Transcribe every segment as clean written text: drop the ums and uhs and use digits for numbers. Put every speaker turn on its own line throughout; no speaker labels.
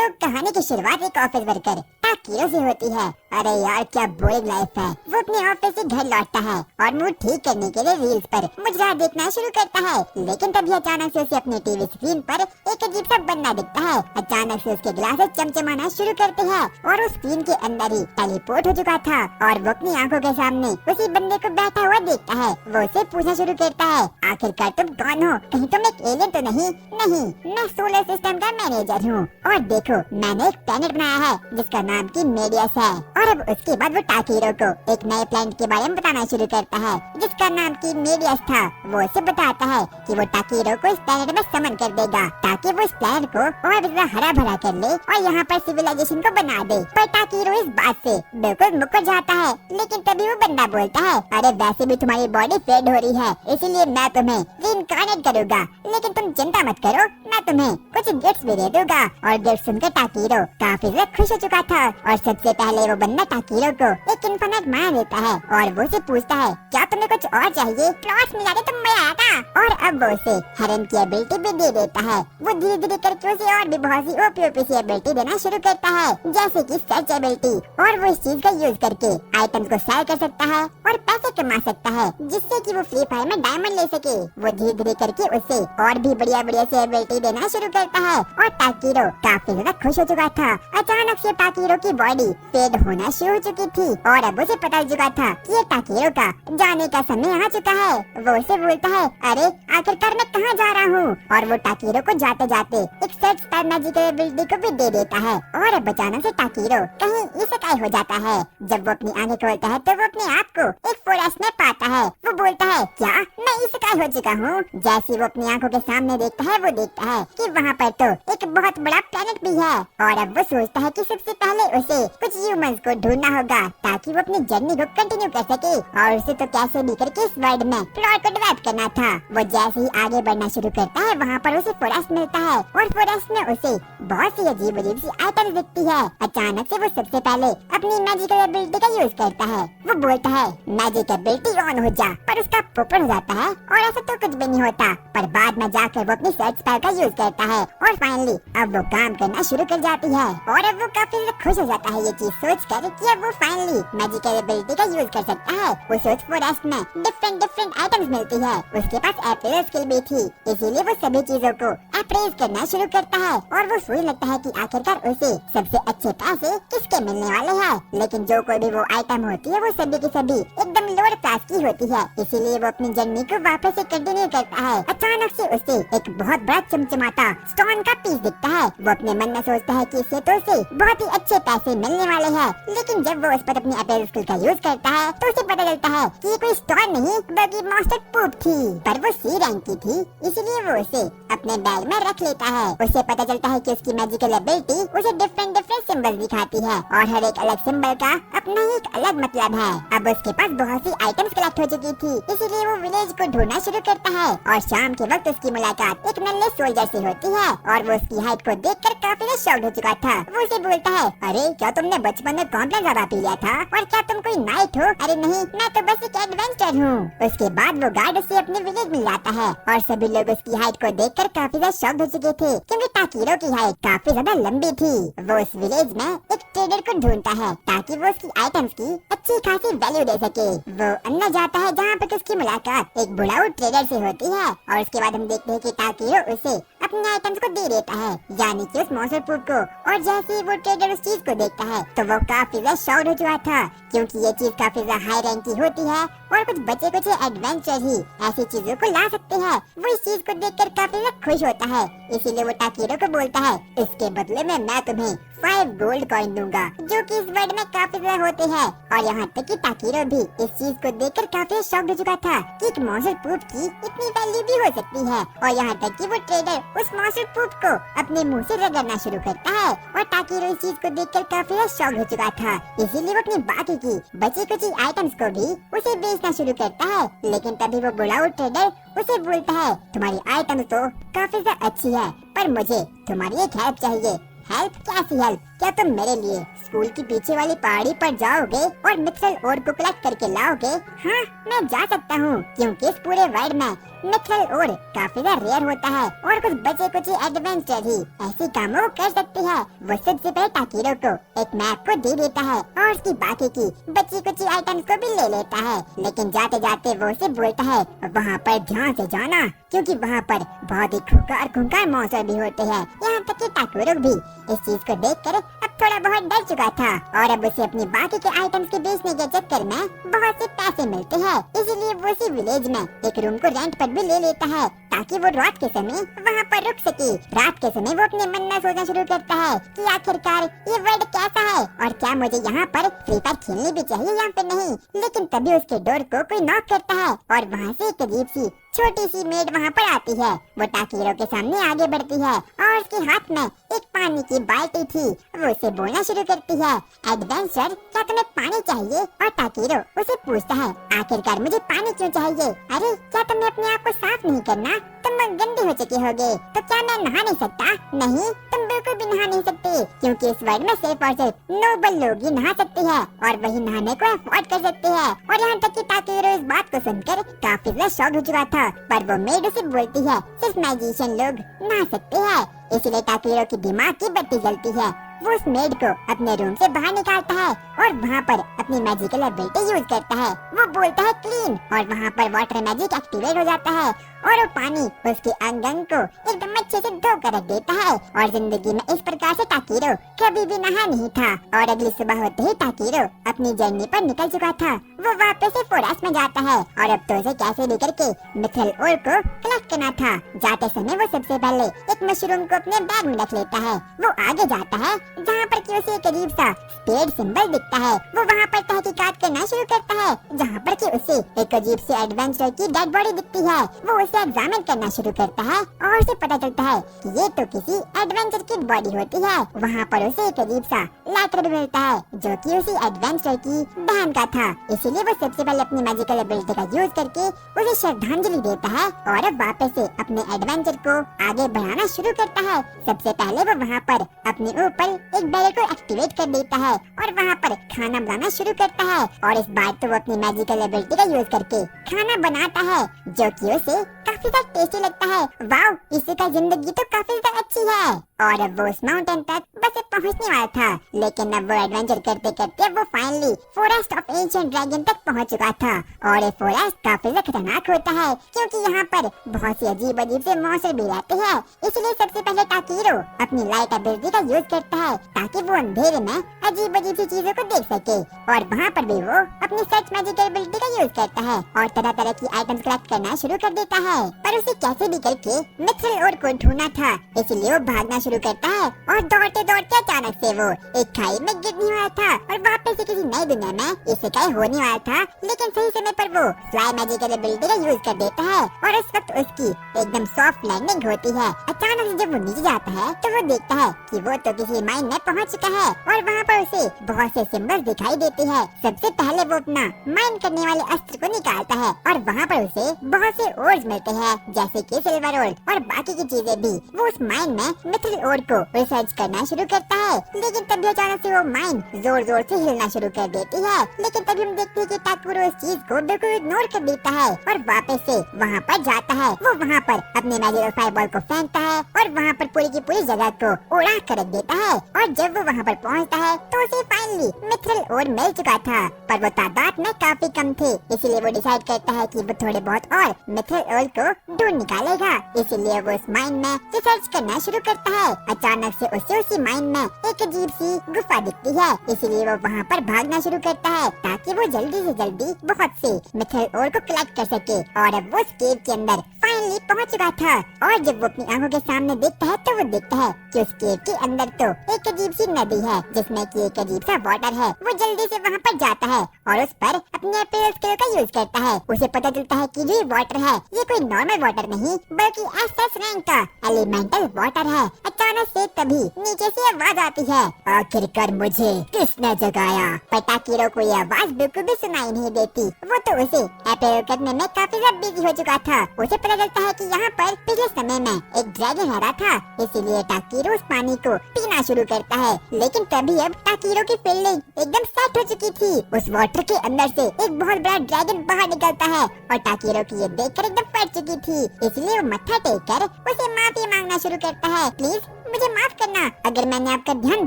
तो कहानी की शुरुआत एक ऑफिस वर्कर ताकीरो से होती है। अरे यार क्या बोरिंग लाइफ है। वो अपने ऑफिस से घर लौटता है और मूड ठीक करने के लिए रील्स पर मुजरा देखना शुरू करता है। लेकिन तभी अचानक से उसे अपनी टीवी स्क्रीन पर एक अजीब सा बंदा दिखता है। अचानक से उसके ग्लासेस चमचमाना शुरू करते हैं और उस स्क्रीन के अंदर ही टेलीपोर्ट हो चुका था और वो अपनी आंखों के सामने उसी बंदे को बैठा हुआ देखता है। वो उसे पूछना शुरू करता है, आखिरकार तुम कौन हो? कहीं तुम एक एलियन तो नहीं? नहीं, मैं सोलर सिस्टम का मैनेजर हूँ और देखो मैंने एक प्लेनेट बनाया है जिसका नाम की मेडियस है। और अब उसके बाद वो टाकीरो को एक नए प्लेनेट के बारे में बताना शुरू करता है जिसका नाम की मेडियस था। वो उसे बताता है कि वो टाकीरो को इस प्लेनेट में समन कर देगा ताकि वो इस प्लेनेट को और भी हरा भरा कर ले और यहाँ पर सिविलाइजेशन को बना दे। पर टाकीरो इस बात से बिल्कुल मुकर जाता है। लेकिन तभी वो बंदा बोलता है, अरे वैसे भी तुम्हारी बॉडी फेड हो रही है इसीलिए मैं तुम्हें रीइंकार्नेट करूँगा, लेकिन तुम चिंता मत करो, मैं तुम्हें कुछ गिफ्ट्स भी दे दूंगा। और गिफ्ट सुनकर टाकीरो काफी ज्यादा खुश हो चुका था और सबसे पहले वो बंदा टाकीरो को एक इन्फिनिट माया देता है और वो उसे पूछता है, क्या तुम्हें कुछ और चाहिए? क्लॉथ्स मिला दे तो मजा आएगा। और अब वो उसे हरम की एबिलिटी भी दे देता है। वो धीरे धीरे करके उसे और भी बहुत सी ओपी सी एबिलिटी देना शुरू करता है जैसे कि सर्च एबिलिटी। और वो इस चीज का यूज करके आइटम्स को सेल कर सकता है और पैसे कमा सकता है जिससे कि वो फ्री फायर में डायमंड ले सके। वो धीरे धीरे करके उसे और भी बढ़िया बढ़िया से एबिलिटी देना शुरू करता है और टाकीरो काफी ज्यादा खुश हो चुका था। अचानक से टाकीरो की बॉडी फेड होना शुरू हो चुकी थी और अब उसे पता चल चुका था कि ये टाकीरो का जाने का समय आ चुका है। वो उसे बोलता है, अरे आखिरकार मैं कहाँ जा रहा हूँ? और वो टाकीरो को जाते जाते एक सर्च स्टार मैजिकल एबिलिटी को भी दे देता है। और अब अचानक से टाकीरो कहीं इसेकाई हो जाता है। जब वो अपनी आंखें खोलता है तो वो अपने आप को एक फॉरेस्ट में पाता है। वो बोलता है, क्या मैं इसेकाई हो चुका हूँ? जैसे वो अपनी आंखों के सामने देखता है वो देखता है कि वहाँ पर तो एक बहुत बड़ा प्लेनेट भी है। और अब वो सोचता है कि सबसे पहले उसे कुछ ह्यूमंस को ढूंढना होगा ताकि वो अपनी जर्नी को कंटिन्यू कर सके। और उसे तो कैसे भी करके इस वर्ल्ड में प्लॉट को डेवलप करना था। वो जैसे ही आगे बढ़ना शुरू करता है वहाँ पर उसे फॉरेस्ट मिलता है और फॉरेस्ट में उसे बहुत सी अजीब अजीब सी आइटम्स दिखती है। अचानक से वो सबसे पहले अपनी मैजिकल एबिलिटी का यूज करता है। वो बोलता है, मैजिक एबिलिटी ऑन हो जा, पर उसका पोपट हो जाता है और ऐसा तो कुछ भी नहीं होता। पर बाद में जाकर वो अपनी सर्च स्पेल का यूज करता है और फाइनली अब वो काम करना शुरू कर जाती है। और अब वो काफी खुश हो जाता है ये चीज सोचकर कि अब वो फाइनली मैजिकल एबिलिटी का यूज कर सकता है। उसे उस फॉरेस्ट में डिफरेंट आइटम्स मिलती है। उसके पास अप्रेजल स्किल भी थी, इसीलिए वो सभी चीजों को अप्रेज करना शुरू करता है। और वो सोचने लगता है कि आखिरकार उसे सबसे अच्छे पैसे किसके मिलने वाले हैं। लेकिन जो कोई भी वो आइटम होती है वो सभी की सभी एकदम लोअर क्लास की होती है, इसीलिए वो अपनी जर्नी को वापस से कंटिन्यू करता है। अचानक से उसे एक बहुत बड़ा चमचमाता स्टोन का पीस दिखता है। वो अपने मन में सोचता है कि इससे तो उसे बहुत ही अच्छे पैसे मिलने वाले हैं। लेकिन जब वो उस पर अपनी अपेरेल स्किल का यूज करता है तो उसे पता चलता है कि ये कोई स्टोन नहीं बल्कि मॉन्स्टर पूप थी। पर वो सी रैंक की थी, इसलिए वो उसे अपने बैग में रख लेता है। उसे पता चलता है कि उसकी मैजिकल एबिलिटी उसे डिफरेंट सिंबल दिखाती है और हर एक अलग सिंबल का अपना ही एक अलग मतलब है। अब उसके पास बहुत सी आइटम्स कलेक्ट हो चुकी थी, इसीलिए वो विलेज को ढूंढना शुरू करता है। और शाम के वक्त उसकी मुलाकात एक नन्हे सोल्जर से होती है और वो उसकी हाइट को देखकर काफी शॉक्ड हो चुका था। वो उसे बोलता है, अरे क्या तुमने बचपन में कॉम्प्लेन ज्यादा पी लिया था और क्या तुम कोई नाइट हो? अरे नहीं, मैं तो बस एक एडवेंचर हूँ। उसके बाद वो गार्ड उससे अपने विलेज में लाता है और सभी लोग उसकी हाइट को देखकर काफी ज्यादा शॉक्ड हो चुके थे क्योंकि टाकीरो की हाइट काफी ज्यादा लंबी थी। वो उस विलेज में एक ट्रेडर को ढूंढता है ताकि वो उसकी आइटम्स की अच्छी खासी वैल्यू दे सके। वो अंदर जाता है जहाँ पर उसकी मुलाकात एक बुढ़ाऊ ट्रेडर से होती है और उसके बाद हम देखते हैं कि टाकीरो उसे अपने आइटम्स को दे देता है, यानी कि उस मॉन्स्टर पूप को। और जैसे ही वो ट्रेडर उस चीज को देखता है तो वो काफी ज्यादा शॉक्ड हो चुका था क्योंकि ये चीज काफी ज्यादा हाई रैंक की होती है और कुछ बचे कुछ एडवेंचर ही ऐसी चीजों को ला सकते हैं। वो इस चीज को देखकर काफी ज्यादा खुश होता है, इसीलिए वो टाकीरो को बोलता है, इसके बदले में मैं तुम्हें 5 गोल्ड कॉइन दूंगा जो कि इस वर्ल्ड में काफी ज्यादा होते हैं। और यहाँ तक कि टाकीरो भी इस चीज को देखकर काफी शॉक्ड हो चुका था कि एक मॉन्स्टर पूप की इतनी वैल्यू भी हो सकती है। और यहाँ तक कि वो ट्रेडर उस मॉन्स्टर पूप को अपने मुंह से रगड़ना शुरू करता है और टाकीरो इस चीज को देखकर काफी शॉक्ड हो चुका था, इसीलिए वो अपनी बाकी की बची कुछ आइटम्स को भी उसे बेचना शुरू करता है। लेकिन तभी वो बुढ़ाऊ ट्रेडर उसे बोलता है, तुम्हारी आइटम तो काफी ज्यादा अच्छी है पर मुझे तुम्हारी एक हेल्प चाहिए। हेल्प? कैसी हेल्प? क्या तुम मेरे लिए स्कूल की पीछे वाली पहाड़ी पर जाओगे और मिथरल ओर को कलेक्ट करके लाओगे? हाँ, मैं जा सकता हूँ, क्योंकि इस पूरे वर्ल्ड में मिथरल ओर काफी रेयर होता है और कुछ बचे कुछ एडवेंचर ही ऐसी कामों को कर सकती है। वो सबसे पहले टाकीरो को एक मैप को दे देता है और उसकी बाकी की बची कुछ आइटम्स को भी ले लेता है, लेकिन जाते जाते वो उसे बोलता है वहाँ पर ध्यान से जाना, क्योंकि वहाँ पर बहुत ही खूंखार मौसम भी होते हैं। यहाँ तक कि टाकीरो भी इस चीज को देखकर अब थोड़ा बहुत डर चुका था और अब उसे अपनी बाकी के आइटम्स के बेचने के चक्कर में बहुत से पैसे मिलते हैं, इसीलिए वो उसी विलेज में एक रूम को रेंट पर भी ले लेता है ताकि वो रात के समय वहाँ पर रुक सके। रात के समय वो अपने मन में सोचना शुरू करता है कि आखिरकार ये वर्ल्ड कैसा है और क्या मुझे यहाँ पर फ्री फायर खेलनी भी चाहिए या फिर नहीं। लेकिन तभी उसके डोर को कोई नॉक करता है और वहाँ से एक अजीब सी छोटी सी मेड वहाँ पर आती है। वो टाकीरो के सामने आगे बढ़ती है और उसके हाथ में एक पानी की बाल्टी थी। वो उसे बोलना शुरू करती है, एडवेंचर, क्या तुम्हें पानी चाहिए? और टाकीरो उसे पूछता है, आखिरकार मुझे पानी क्यों चाहिए? अरे क्या तुम्हें अपने आप को साफ नहीं करना? तुम गंदे हो चुके होगे, तो क्या मैं नहा नहीं सकता? नहीं, तुम बिल्कुल भी नहा नहीं सकते, क्योंकि इस वर्ल्ड में सिर्फ और सिर्फ नोबल लोग ही नहा सकते हैं और वही नहाने को अफोर्ड कर सकते हैं। और यहाँ तक कि टाकीरो इस बात को सुनकर काफी ज्यादा शॉक हो चुका था, पर वो मेड उसे बोलती है सिर्फ मैजिशियन लोग नहा सकते हैं। इसलिए टाकीरो की दिमाग की बत्ती जलती है। वो उस मेड को अपने रूम से बाहर निकालता है और वहाँ पर अपनी मैजिकल एबिलिटी यूज करता है। वो बोलता है क्लीन और वहाँ पर वाटर मैजिक एक्टिवेट हो जाता है और वो पानी उसके अंग को एकदम अच्छे से धो कर रख देता है। और जिंदगी में इस प्रकार से टाकीरो कभी भी नहा नहीं था। और अगली सुबह होते ही टाकीरो अपनी जर्नी पर निकल चुका था। वो वापस से फॉरेस्ट में जाता है और अब तो उसे कैसे भी करके मिथरल ओर को कलेक्ट करना था। जाते समय वो सबसे पहले एक मशरूम को अपने बैग में रख लेता है। वो आगे जाता है जहाँ पर कि उसे एक अजीब सा स्पेड सिंबल दिखता है। वो वहाँ पर तहकीकात करना शुरू करता है, जहाँ पर कि उसे एक अजीब से एडवेंचर की डेड बॉडी दिखती है। वो उसे एग्जामिन करना शुरू करता है और उसे पता चलता है कि ये तो किसी एडवेंचर की बॉडी होती है। वहाँ पर उसे एक अजीब सा लेटर भी मिलता है जो कि उसी एडवेंचर की बहन का था। इसीलिए वो सबसे पहले अपनी मैजिकल एबिलिटी का यूज करके उसे श्रद्धांजलि देता है और अब वापस से अपने एडवेंचर को आगे बढ़ाना शुरू करता है। सबसे पहले वो वहाँ पर अपने ऊपर एक बैरल को एक्टिवेट कर देता है और वहाँ पर खाना बनाना शुरू करता है। और इस बार तो वो अपनी मैजिकल एबिलिटी का यूज करके खाना बनाता है जो कि उसे काफी ज्यादा टेस्टी लगता है। वाव, इससे का जिंदगी तो काफी ज्यादा अच्छी है। और अब वो उस माउंटेन तक बस पहुंचने वाला था, लेकिन अब वो एडवेंचर करते करते वो finally forest of ancient dragon तक पहुंच चुका था। और ये फॉरेस्ट काफी खतरनाक होता है क्योंकि यहाँ पर बहुत सी अजीब अजीब से मॉन्स्टर भी रहते हैं। इसलिए सबसे पहले टाकीरो अपनी लाइट एबिलिटी का यूज करता है ताकि वो अंधेरे में अजीब अजीब सी चीजों को देख सके। और वहाँ पर भी वो अपनी सर्च मैजिक एबिलिटी का यूज करता है और तरह तरह की आइटम्स कलेक्ट करना शुरू कर देता है। पर उसे कैसे भी करके मिथरल ओर को ढूंढना था, इसलिए वो भागना शुरू करता है और दौड़ते दौड़ते अचानक से वो एक खाई में गिरने वाला था और वापस से किसी नई दुनिया में इससे कहीं होने वाला था। लेकिन सही समय पर वो फ्लाई मैजिकल एबिलिटी का यूज कर देता है और उस वक्त उसकी एकदम सॉफ्ट लैंडिंग होती है। अचानक से जब वो नीचे जाता है तो वो देखता है कि वो तो किसी माइन में पहुंच चुका है और वहाँ पर उसे बहुत से सिंबल दिखाई देते हैं। सबसे पहले वो अपना माइन करने वाले अस्त्र को निकालता है और वहाँ पर उसे बहुत से ओर्स मिलते हैं जैसे कि सिल्वर ओर और बाकी की चीजें भी। वो उस माइन में मिथरल ओर को रिसर्च करना शुरू करता है, लेकिन तभी अचानक से वो माइन जोर जोर से हिलना शुरू कर देती है। लेकिन तभी हम देखते हैं कि टाकीरो इस चीज को बिल्कुल इग्नोर कर देता है और वापस से वहाँ पर जाता है। वो वहाँ पर अपने मैजिकल फायरबॉल को फेंकता है और वहाँ पर पूरी की पूरी जगह को उड़ा कर रख देता है। और जब वो वहाँ पर पहुँचता है तो उसे फाइनली मिथरल ओर मिल चुका था, पर वो तादाद में काफी कम थे। इसीलिए वो डिसाइड करता है कि वो थोड़े बहुत और मिथरल ओर को ढूंढ निकालेगा। इसीलिए वो उस माइन में रिसर्च करना शुरू करता है। अचानक से उसे उसी माइन में एक अजीब सी गुफा दिखती है, इसीलिए वो वहाँ पर भागना शुरू करता है ताकि वो जल्दी से जल्दी बहुत से मिथरल ओर को कलेक्ट कर सके। और अब वो उस केव के अंदर फाइनली पहुँच चुका था और जब वो अपनी आंखों के सामने देखता है तो वो देखता है कि उस केव के अंदर तो एक अजीब सी नदी है जिसमें कि एक अजीब सा वाटर है। वो जल्दी से वहाँ पर जाता है और उस पर अपने अपील स्किल का यूज करता है। उसे पता चलता है कि ये वाटर है, ये कोई नॉर्मल वाटर नहीं बल्कि एसएस रैंक का एलिमेंटल वाटर है। अचानक से तभी नीचे से आवाज आती है, आखिरकार मुझे किसने जगाया? पर टाकीरो को यह आवाज बिल्कुल भी सुनाई नहीं देती। वो तो उसे अपील करने में काफी ज्यादा बिजी हो चुका था। उसे पता चलता है कि यहाँ पर पिछले समय में एक ड्रैगन रह रहा था, इसीलिए टाकीरो उस पानी को पीना शुरू करता है। लेकिन तभी अब टाकीरो की फीलिंग एकदम सेट हो चुकी थी। उस वाटर के अंदर से एक बहुत बड़ा ड्रैगन बाहर निकलता है और टाकीरो की ये देखकर एकदम फट चुकी थी, इसलिए वो मत्था टेक कर उसे माफी मांगना शुरू करता है। प्लीज मुझे माफ करना, अगर मैंने आपका ध्यान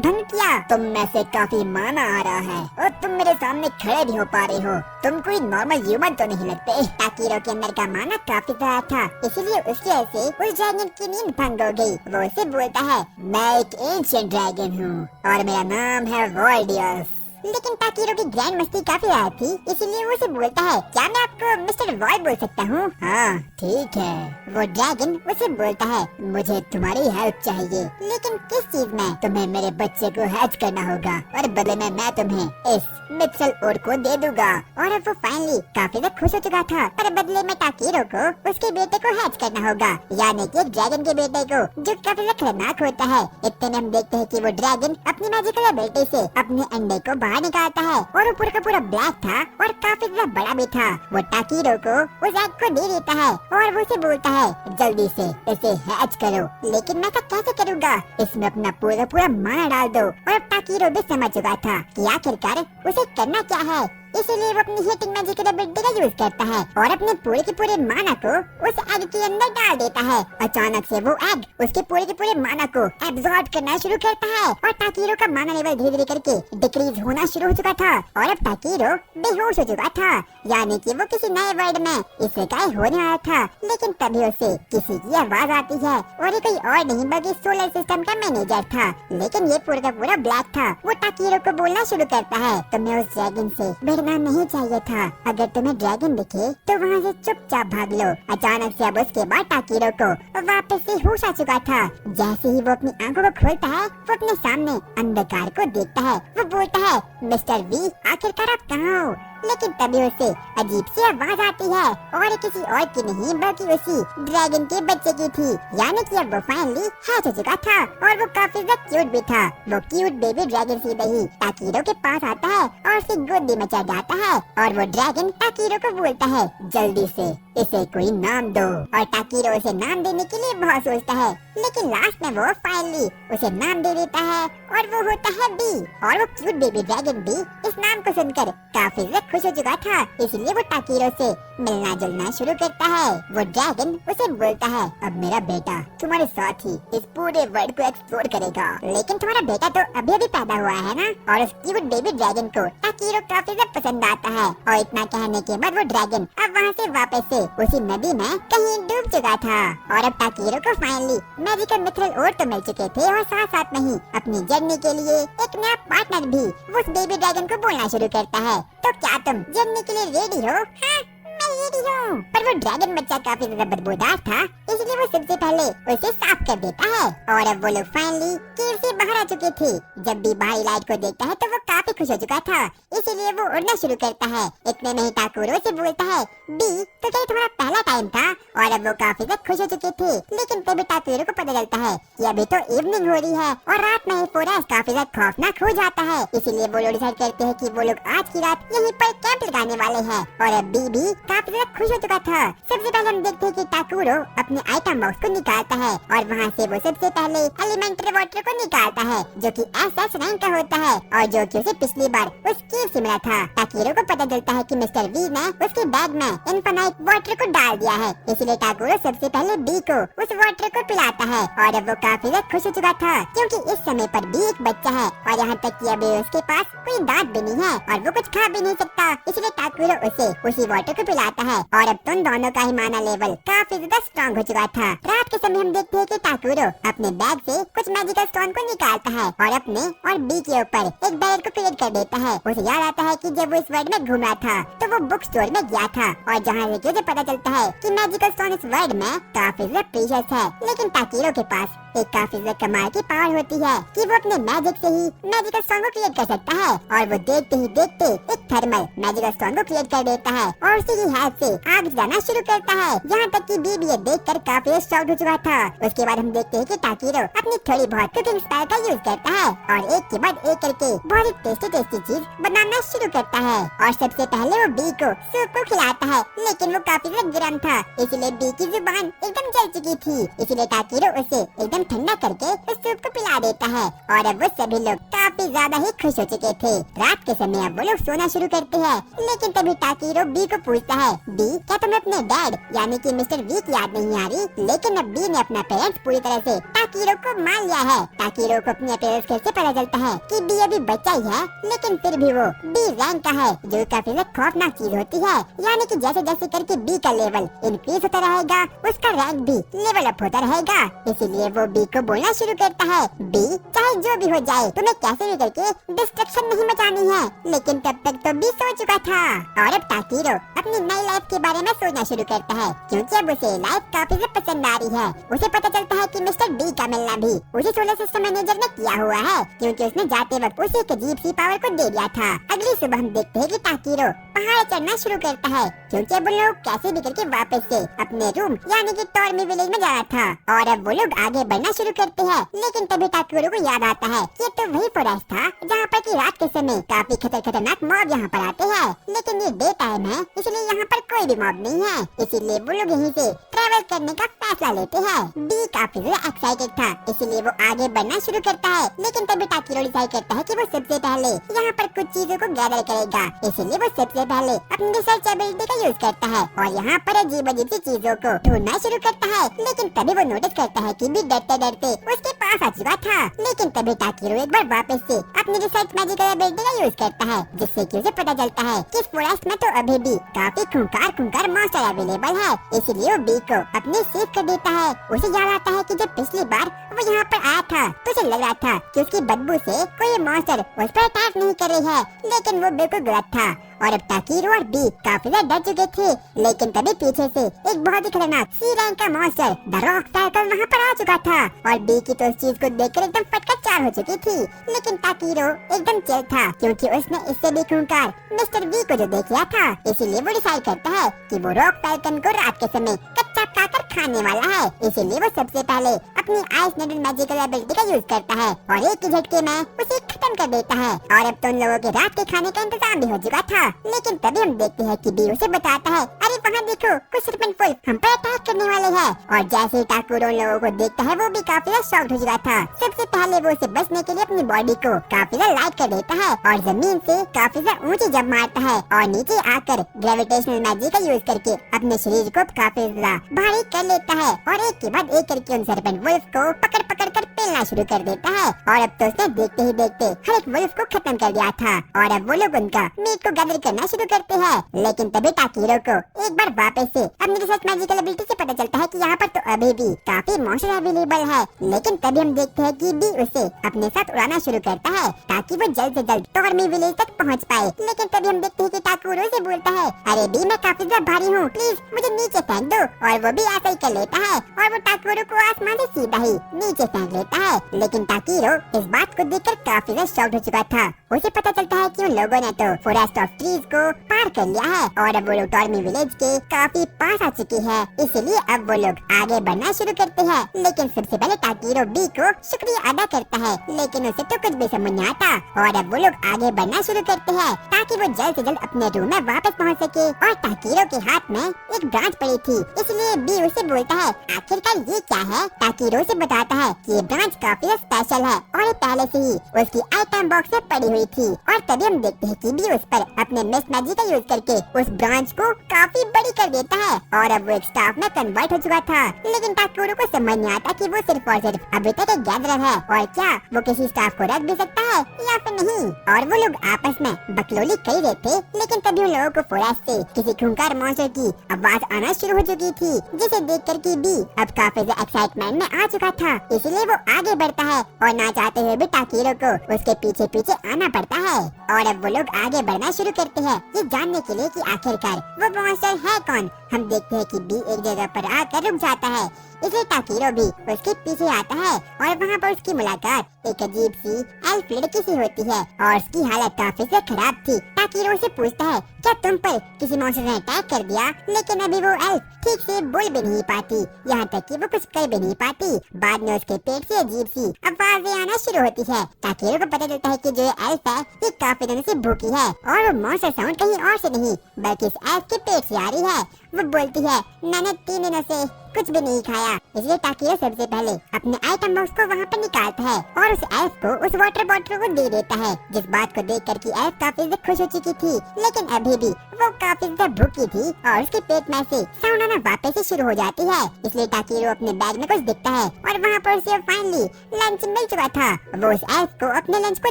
भंग किया। तुम में से काफी माना आ रहा है और तुम मेरे सामने खड़े भी हो पा रहे हो, तुम कोई नॉर्मल ह्यूमन तो नहीं लगते। टाकीरो के अंदर का माना काफी ज्यादा था, इसीलिए उसकी वजह से उस ड्रैगन की नींद भंग हो गई। वो उसे बोलता है, मैं एक एंशिएंट ड्रैगन हूँ और मेरा नाम है वॉर्डियस। लेकिन टाकीरो की ग्रैंड मस्ती काफी ज्यादा थी, इसलिए वो उसे बोलता है, क्या मैं आपको मिस्टर वॉल बोल सकता हूँ? हाँ ठीक है। वो ड्रैगन उसे बोलता है, मुझे तुम्हारी हेल्प चाहिए, लेकिन किस चीज में? तुम्हें मेरे बच्चे को हैच करना होगा और बदले में मैं तुम्हें इस मित्सल ओर को दे दूंगा। और अब वो फाइनली काफी ज्यादा खुश हो चुका था, पर बदले में टाकीरो को उसके बेटे को हैच करना होगा, यानी कि एक ड्रैगन के बेटे को, जो काफी ज्यादा खतरनाक होता है। इतने में हम देखते हैं कि वो ड्रैगन अपनी मैजिकल एबिलिटी से अपने अंडे को बाहर निकालता है और वो पूरा का पूरा ब्लैक था और काफी ज्यादा बड़ा भी था। वो टाकीरो को उस एग को दे देता है और वो उसे बोलता है, जल्दी से इसे हैच करो। लेकिन मैं ऐसा कैसे करूँगा? इसमें अपना पूरा पूरा माना डाल दो। और अब टाकीरो भी समझ चुका था कि आखिरकार उसे करना क्या है, इसीलिए वो अपनी हीटिंग मैजिक एबिलिटी का यूज करता है और अपने पूरे के पूरे माना को उस एग के अंदर डाल देता है। अचानक से वो एग उसके पूरे के पूरे माना को एब्जॉर्ब करना शुरू करता है और टाकीरो का माना लेवल धीरे धीरे करके डिक्रीज होना शुरू हो चुका था और अब टाकीरो बेहोश हो चुका था, यानी कि वो किसी नए वर्ल्ड में इससे काय होने आया था। लेकिन तभी उसे किसी की आवाज आती है और ये कोई और नहीं बल्कि सोलर सिस्टम का मैनेजर था, लेकिन ये पूरा का पूरा ब्लैक था। वो टाकीरो को बोलना शुरू करता है, तुम्हें उस ड्रैगन से भिड़ना नहीं चाहिए था, अगर तुम्हें ड्रैगन दिखे तो वहाँ से चुपचाप भाग लो। अचानक से अब उसके बाद टाकीरो को वापस से होश आ चुका था। जैसे ही वो अपनी आंखों को खोलता है, वो अपने सामने अंधकार को देखता है। वो बोलता है, मिस्टर वी आखिरकार आप कहाँ हो? लेकिन तभी उसे अजीब सी आवाज आती है और किसी और की नहीं बल्कि उसी ड्रैगन के बच्चे की थी, यानी कि अब वो फाइनली हैच हो चुका था और वो काफी ज्यादा क्यूट भी था। वो क्यूट बेबी ड्रैगन सीधे ही टाकीरो के पास आता है और उसकी गोदी में चढ़ जाता है और वो ड्रैगन टाकीरो को बोलता है, जल्दी से इसे कोई नाम दो। और टाकीरो उसे नाम देने के लिए बहुत सोचता है, लेकिन लास्ट में वो फाइनली उसे नाम दे देता है और वो होता है बी। और वो क्यूट बेबी ड्रैगन भी इस नाम को सुनकर काफी खुश हो चुका था, इसलिए वो टाकीरो से मिलना जुलना शुरू करता है। वो ड्रैगन उसे बोलता है, अब मेरा बेटा तुम्हारे साथ ही इस पूरे वर्ल्ड को एक्सप्लोर करेगा, लेकिन तुम्हारा बेटा तो अभी अभी पैदा हुआ है ना। और उस क्यूट बेबी ड्रैगन को टाकीरो काफी ज्यादा पसंद आता है और इतना कहने के बाद वो ड्रैगन अब वहाँ से वापस से उसी नदी में कहीं डूब चुका था। और अब टाकीरो को फाइनली मैजिकल मिथरल ओर तो मिल चुके थे और साथ साथ में ही अपनी जर्नी के लिए एक नया पार्टनर भी उस बेबी ड्रैगन को बोलना शुरू करता है, तो क्या तुम जर्नी के लिए रेडी हो? हाँ मैं रेडी हूँ। पर वो ड्रैगन बच्चा काफी ज्यादा बदबूदार था, इसलिए वो सबसे पहले उसे साफ कर देता है। और अब वो लोग फाइनली केव से बाहर आ चुके थे। जब भी बाहरी लाइट को देखता है तो वो काफी खुश हो चुका था, इसीलिए वो उड़ना शुरू करता है। इतने में ही टाकीरो से बोलता है, बी तो क्या तुम्हारा पहला टाइम था? और अब वो काफी ज्यादा खुश हो चुके थे, लेकिन तभी टाकीरो को पता चलता है कि अभी तो इवनिंग हो रही है और रात में ही फॉरेस्ट काफी ज्यादा खौफनाक हो जाता है, इसीलिए वो लोग डिसाइड करते हैं कि वो लोग आज की रात यहीं पर कैंप लगाने वाले हैं। और अब बी भी काफी ज्यादा खुश हो चुका था। सबसे पहले हम देखते हैं कि टाकीरो अपने आइटम बॉक्स को निकालता है और वहाँ से वो सबसे पहले एलिमेंटरी वाटर को निकालता है, जो कि SS रैंक का होता है और जो कि उसे पिछली बार उस केव से मिला था। टाकीरो को पता चलता है कि मिस्टर वी ने उसके बैग में इनफाइनाइट वाटर को डाल दिया है, इसलिए टाकीरो सबसे पहले बी को उस वाटर को पिलाता है। और अब वो काफी ज्यादा खुश हो चुका था, क्योंकि इस समय पर बी एक बच्चा है और यहाँ तक कि अभी उसके पास कोई दांत भी नहीं है और वो कुछ खा भी नहीं सकता, इसलिए टाकीरो उसे उसी वाटर को पिलाता है। और अब तो दोनों का ही माना लेवल काफी ज्यादा स्ट्रॉन्ग हो चुका था। रात के समय हम देखते हैं कि टाकीरो अपने बैग से कुछ मैजिकल स्टोन को निकालता है और अपने और बी के ऊपर एक बैरल को क्रिएट कर देता है। उसे याद आता है कि जब वो इस वर्ल्ड में घूम रहा था तो वो बुक स्टोर में गया था और जहाँ से उसे पता चलता है कि मैजिकल स्टोन इस वर्ल्ड में काफी ज्यादा प्रीशियस है, लेकिन टाकीरो के पास एक काफी ज्यादा कमाल की पावर होती है कि वो अपने मैजिक से ही मैजिकल स्टोन को क्रिएट कर सकता है। और वो देखते ही देखते एक थर्मल मैजिकल स्टोन को क्रिएट कर देता है और उसी की हेल्प से से आग जलाना शुरू करता है। यहाँ तक कि बी भी ये देखकर काफी शॉक्ड हो चुका था। उसके बाद हम देखते हैं कि टाकीरो अपनी थोड़ी बहुत कुकिंग स्टाइल का यूज करता है और एक के बाद एक करके बहुत ही टेस्टी चीज बनाना शुरू करता है। और सबसे पहले वो बी को सूप को खिलाता है, लेकिन वो काफी गर्म था, इसलिए बी की जुबान एकदम जल चुकी थी। इसलिए टाकीरो उसे एकदम ठंडा करके उस सूप को पिला देता है और अब वो सभी लोग काफी ज्यादा ही खुश हो चुके थे। रात के समय अब वो लोग सोना शुरू करते हैं, लेकिन तभी टाकीरो बी को पूछता है, बी क्या तुम्हें अपने डैड यानी कि मिस्टर वी की याद नहीं आ रही? लेकिन अब बी ने अपना पेरेंट्स पूरी तरह से टाकीरो को मान लिया है। टाकीरो को अपने पेरेंट्स कैसे पता चलता है कि बी अभी बच्चा ही है, लेकिन फिर भी वो बी रैंक का है, जो काफी खौफनाक चीज होती है। यानी कि जैसे जैसे करके बी का लेवल इंक्रीज होता रहेगा, उसका रैंक भी लेवल अप होता रहेगा। इसीलिए वो बी को बोलना शुरू करता है, बी चाहे जो भी हो जाए तुम्हें कैसे भी करके डिस्ट्रक्शन नहीं मचानी है। लेकिन तब तक तो बी सो चुका था और अब टाकीरो अपनी नई लाइफ के बारे में सोचना शुरू करता है, क्योंकि अब उसे लाइफ काफी पसंद आ रही है। उसे पता चलता है कि मिस्टर बी का मिलना भी उसी सोलर सिस्टम मैनेजर ने किया हुआ है, क्योंकि उसने जाते वक्त उसे एक अजीब सी पावर को दे दिया था। अगली सुबह हम देखते हैं कि टाकीरो पहाड़ चढ़ना शुरू करता है, क्योंकि अब वो लोग कैसे भी करके वापस से अपने रूम यानी कि टॉर्मी विलेज में जाना था। और अब वो लोग आगे बढ़ना शुरू करते हैं, लेकिन तभी टाकीरो को याद आता है कि ये तो वही फॉरेस्ट था जहाँ पर कि रात के समय काफी खतरनाक मॉब यहाँ पर आते हैं, लेकिन ये डे टाइम है, इसलिए यहाँ पर कोई भी मॉब नहीं है। इसीलिए वो लोग यहीं से ट्रैवल करने का फैसला लेते हैं। बी काफी एक्साइटेड था, इसलिए वो आगे बढ़ना शुरू करता है, लेकिन तभी टाकीरो डिसाइड करता है कि वो सबसे पहले यहाँ पर कुछ चीजों को गैदर करेगा। इसीलिए वो सबसे पहले अपनी रिसर्च एबिलिटी का यूज करता है और यहाँ पर अजीब अजीब सी चीजों को ढूंढना शुरू करता है। लेकिन तभी वो नोटिस करता है कि बी डरते डरते उसके पास आ चुका था। लेकिन तभी टाकीरो एक बार वापस से अपनी रिसर्च मैजिकल एबिलिटी का यूज करता है, जिससे कि उसे पता चलता है कि इस फॉरेस्ट में तो अभी भी काफी खूंखार मॉन्स्टर अवेलेबल है। इसलिए वो बी को अपनी सेफ कर देता है। उसे याद आता है कि जब पिछली बार वो यहाँ पर आया था तो उसे लग रहा था कि उसकी बदबू से कोई मॉन्स्टर उस पर अटैक नहीं कर रही है, लेकिन वो बिल्कुल गलत था और अब टाकीरो और बी काफी डर चुके थे। लेकिन तभी पीछे से एक बहुत ही खतरनाक सी रैंक का मॉन्स्टर द रॉक टाइगर वहाँ पर आ चुका था और बी की तो उस चीज को देखकर एकदम फटकर चार हो चुकी थी। लेकिन टाकीरो एकदम चिल था, क्योंकि उसने इससे भी खूंखार मिस्टर बी को जो देख लिया था। इसीलिए वो डिसाइड करता है कि वो रॉक फैल्कन को रात के समय कच्चा पकाकर खाने वाला है। इसीलिए वो सबसे पहले अपनी आइस नेडल मैजिकल एबिलिटी का यूज करता है और एक ही झटके में उसे खत्म कर देता है। और अब तो उन लोगों के रात के खाने का इंतजाम भी हो चुका था। लेकिन तभी हम देखते हैं कि बी उसे बताता है, अरे वहाँ देखो कुछ सर्पेंट वुल्फ हम पर अटैक करने वाले हैं। और जैसे ही टाकीरो उन लोगों को देखता है, वो भी काफी शॉक्ड हो चुका था। सबसे पहले वो उसे बचने के लिए अपनी बॉडी को काफी लाइट कर देता है और जमीन से काफी ऊंची जंप मारता है और नीचे आकर ग्रेविटेशनल मैजिक का यूज करके अपने शरीर को काफी भारी कर लेता है और एक के बाद एक करके उन सर्पेंट वुल्फ को पकड़ पकड़ कर पेलना शुरू कर देता है। और अब तो उसने देखते ही देखते हर एक वुल्फ को खत्म कर दिया था और अब वो लोग उनका मीट को गैदर करना शुरू करते हैं। लेकिन तभी टाकीरो को एक बार वापस से अपनी रिसर्च मैजिकल एबिलिटी से पता चलता है कि यहाँ पर तो अभी भी काफी मॉन्स्टर अवेलेबल है। लेकिन तभी हम देखते हैं कि बी उसे अपने साथ उड़ाना शुरू करता है ताकि वो जल्द से जल्द टॉर्मी विलेज तक पहुँच पाए। लेकिन तभी हम देखते हैं कि टाकीरो से बोलता है, अरे बी मैं काफी ज्यादा भारी हूँ, प्लीज मुझे नीचे फेंक दो। और वो भी ऐसा ही कर लेता है और वो टाकीरो को आसमान से सीधा ही नीचे फेंक लेता है। लेकिन टाकीरो इस बात को देखकर काफी ज्यादा शॉक्ड हो चुका था। उसे पता चलता है कि उन लोगों ने तो फॉरेस्ट ऑफ ट्रीज को पार कर लिया है और अब वो लोग टॉर्मी विलेज के काफी पास आ चुकी है। इसलिए अब वो लोग आगे बढ़ना शुरू करते हैं। लेकिन सबसे पहले टाकीरो बी को शुक्रिया अदा करता है, लेकिन उसे तो कुछ भी समझ नहीं आता। और अब वो लोग आगे बढ़ना शुरू करते हैं ताकि वो जल्द से जल्द अपने रूम में वापस पहुंच सके। और टाकीरो के हाथ में एक ब्रांच पड़ी थी, इसलिए बी उसे बोलता है, आखिरकार ये क्या है? टाकीरो से बताता है कि ये ब्रांच काफी स्पेशल है और ये पहले से ही उसकी आइटम बॉक्स में पड़ी हुई थी। और तभी हम देखते हैं कि बी उस पर अपने मिस्ट मैजिक का यूज करके उस ब्रांच को काफी बड़ी कर देता है और अब वो एक स्टाफ में कन्वर्ट हो चुका था। लेकिन टाकीरो को समझ नहीं आता कि वो सिर्फ और सिर्फ अभी तक एक गैदरर है और क्या वो किसी स्टाफ को रख भी सकता है या फिर नहीं। और वो लोग आपस में बकलोली कर रहे थे, लेकिन तभी उन लोगों को फॉरेस्ट से किसी खूंखार मॉन्स्टर की आवाज आना शुरू हो चुकी थी, जिसे देखकर कि बी अब काफी एक्साइटमेंट में आ चुका था। इसलिए वो आगे बढ़ता है और ना चाहते हुए भी टाकीरो को उसके पीछे पीछे आना पड़ता है। और अब वो लोग आगे बढ़ना शुरू करते हैं ये जानने के लिए कि आखिरकार वो मॉन्स्टर है कौन। हम देखते हैं कि बी एक जगह पर आकर रुक जाता है, इसलिए टाकीरो भी उसके पीछे आता है और वहाँ पर उसकी मुलाकात एक अजीब सी एल्फ लड़की से होती है और उसकी हालत काफी से खराब थी। ताकीरो से पूछता है क्या तुम पर किसी मॉन्स्टर ने अटैक कर दिया, लेकिन अभी वो एल्फ ठीक से बोल भी नहीं पाती, यहाँ तक कि वो कुछ कर भी नहीं पाती। बाद में उसके पेट से अजीब सी आवाजें आना शुरू होती है। ताकीरो को पता चलता है कि जो ये एल्फ है ये काफी दिनों से भूखी है और वो मॉन्स्टर साउंड कहीं और से नहीं बल्कि इस एल्फ के पेट से आ रही है। वो बोलती है मैंने 3 दिनों से कुछ भी नहीं खाया, इसलिए ताकीरो सबसे पहले अपने आइटम बॉक्स को वहाँ पर निकालता है और उस एल्फ को उस वाटर बॉटल को दे देता है। जिस बात को देख कर की एल्फ काफी ज्यादा खुश हो चुकी थी, लेकिन अभी भी वो काफी ज्यादा भूखी थी और उसके पेट में से साउंड आना वापस से शुरू हो जाती है। इसलिए ताकीरो अपने बैग में कुछ दिखता है और वहाँ पर उसे फाइनली लंच मिल चुका था। वो उस एल्फ को अपने लंच को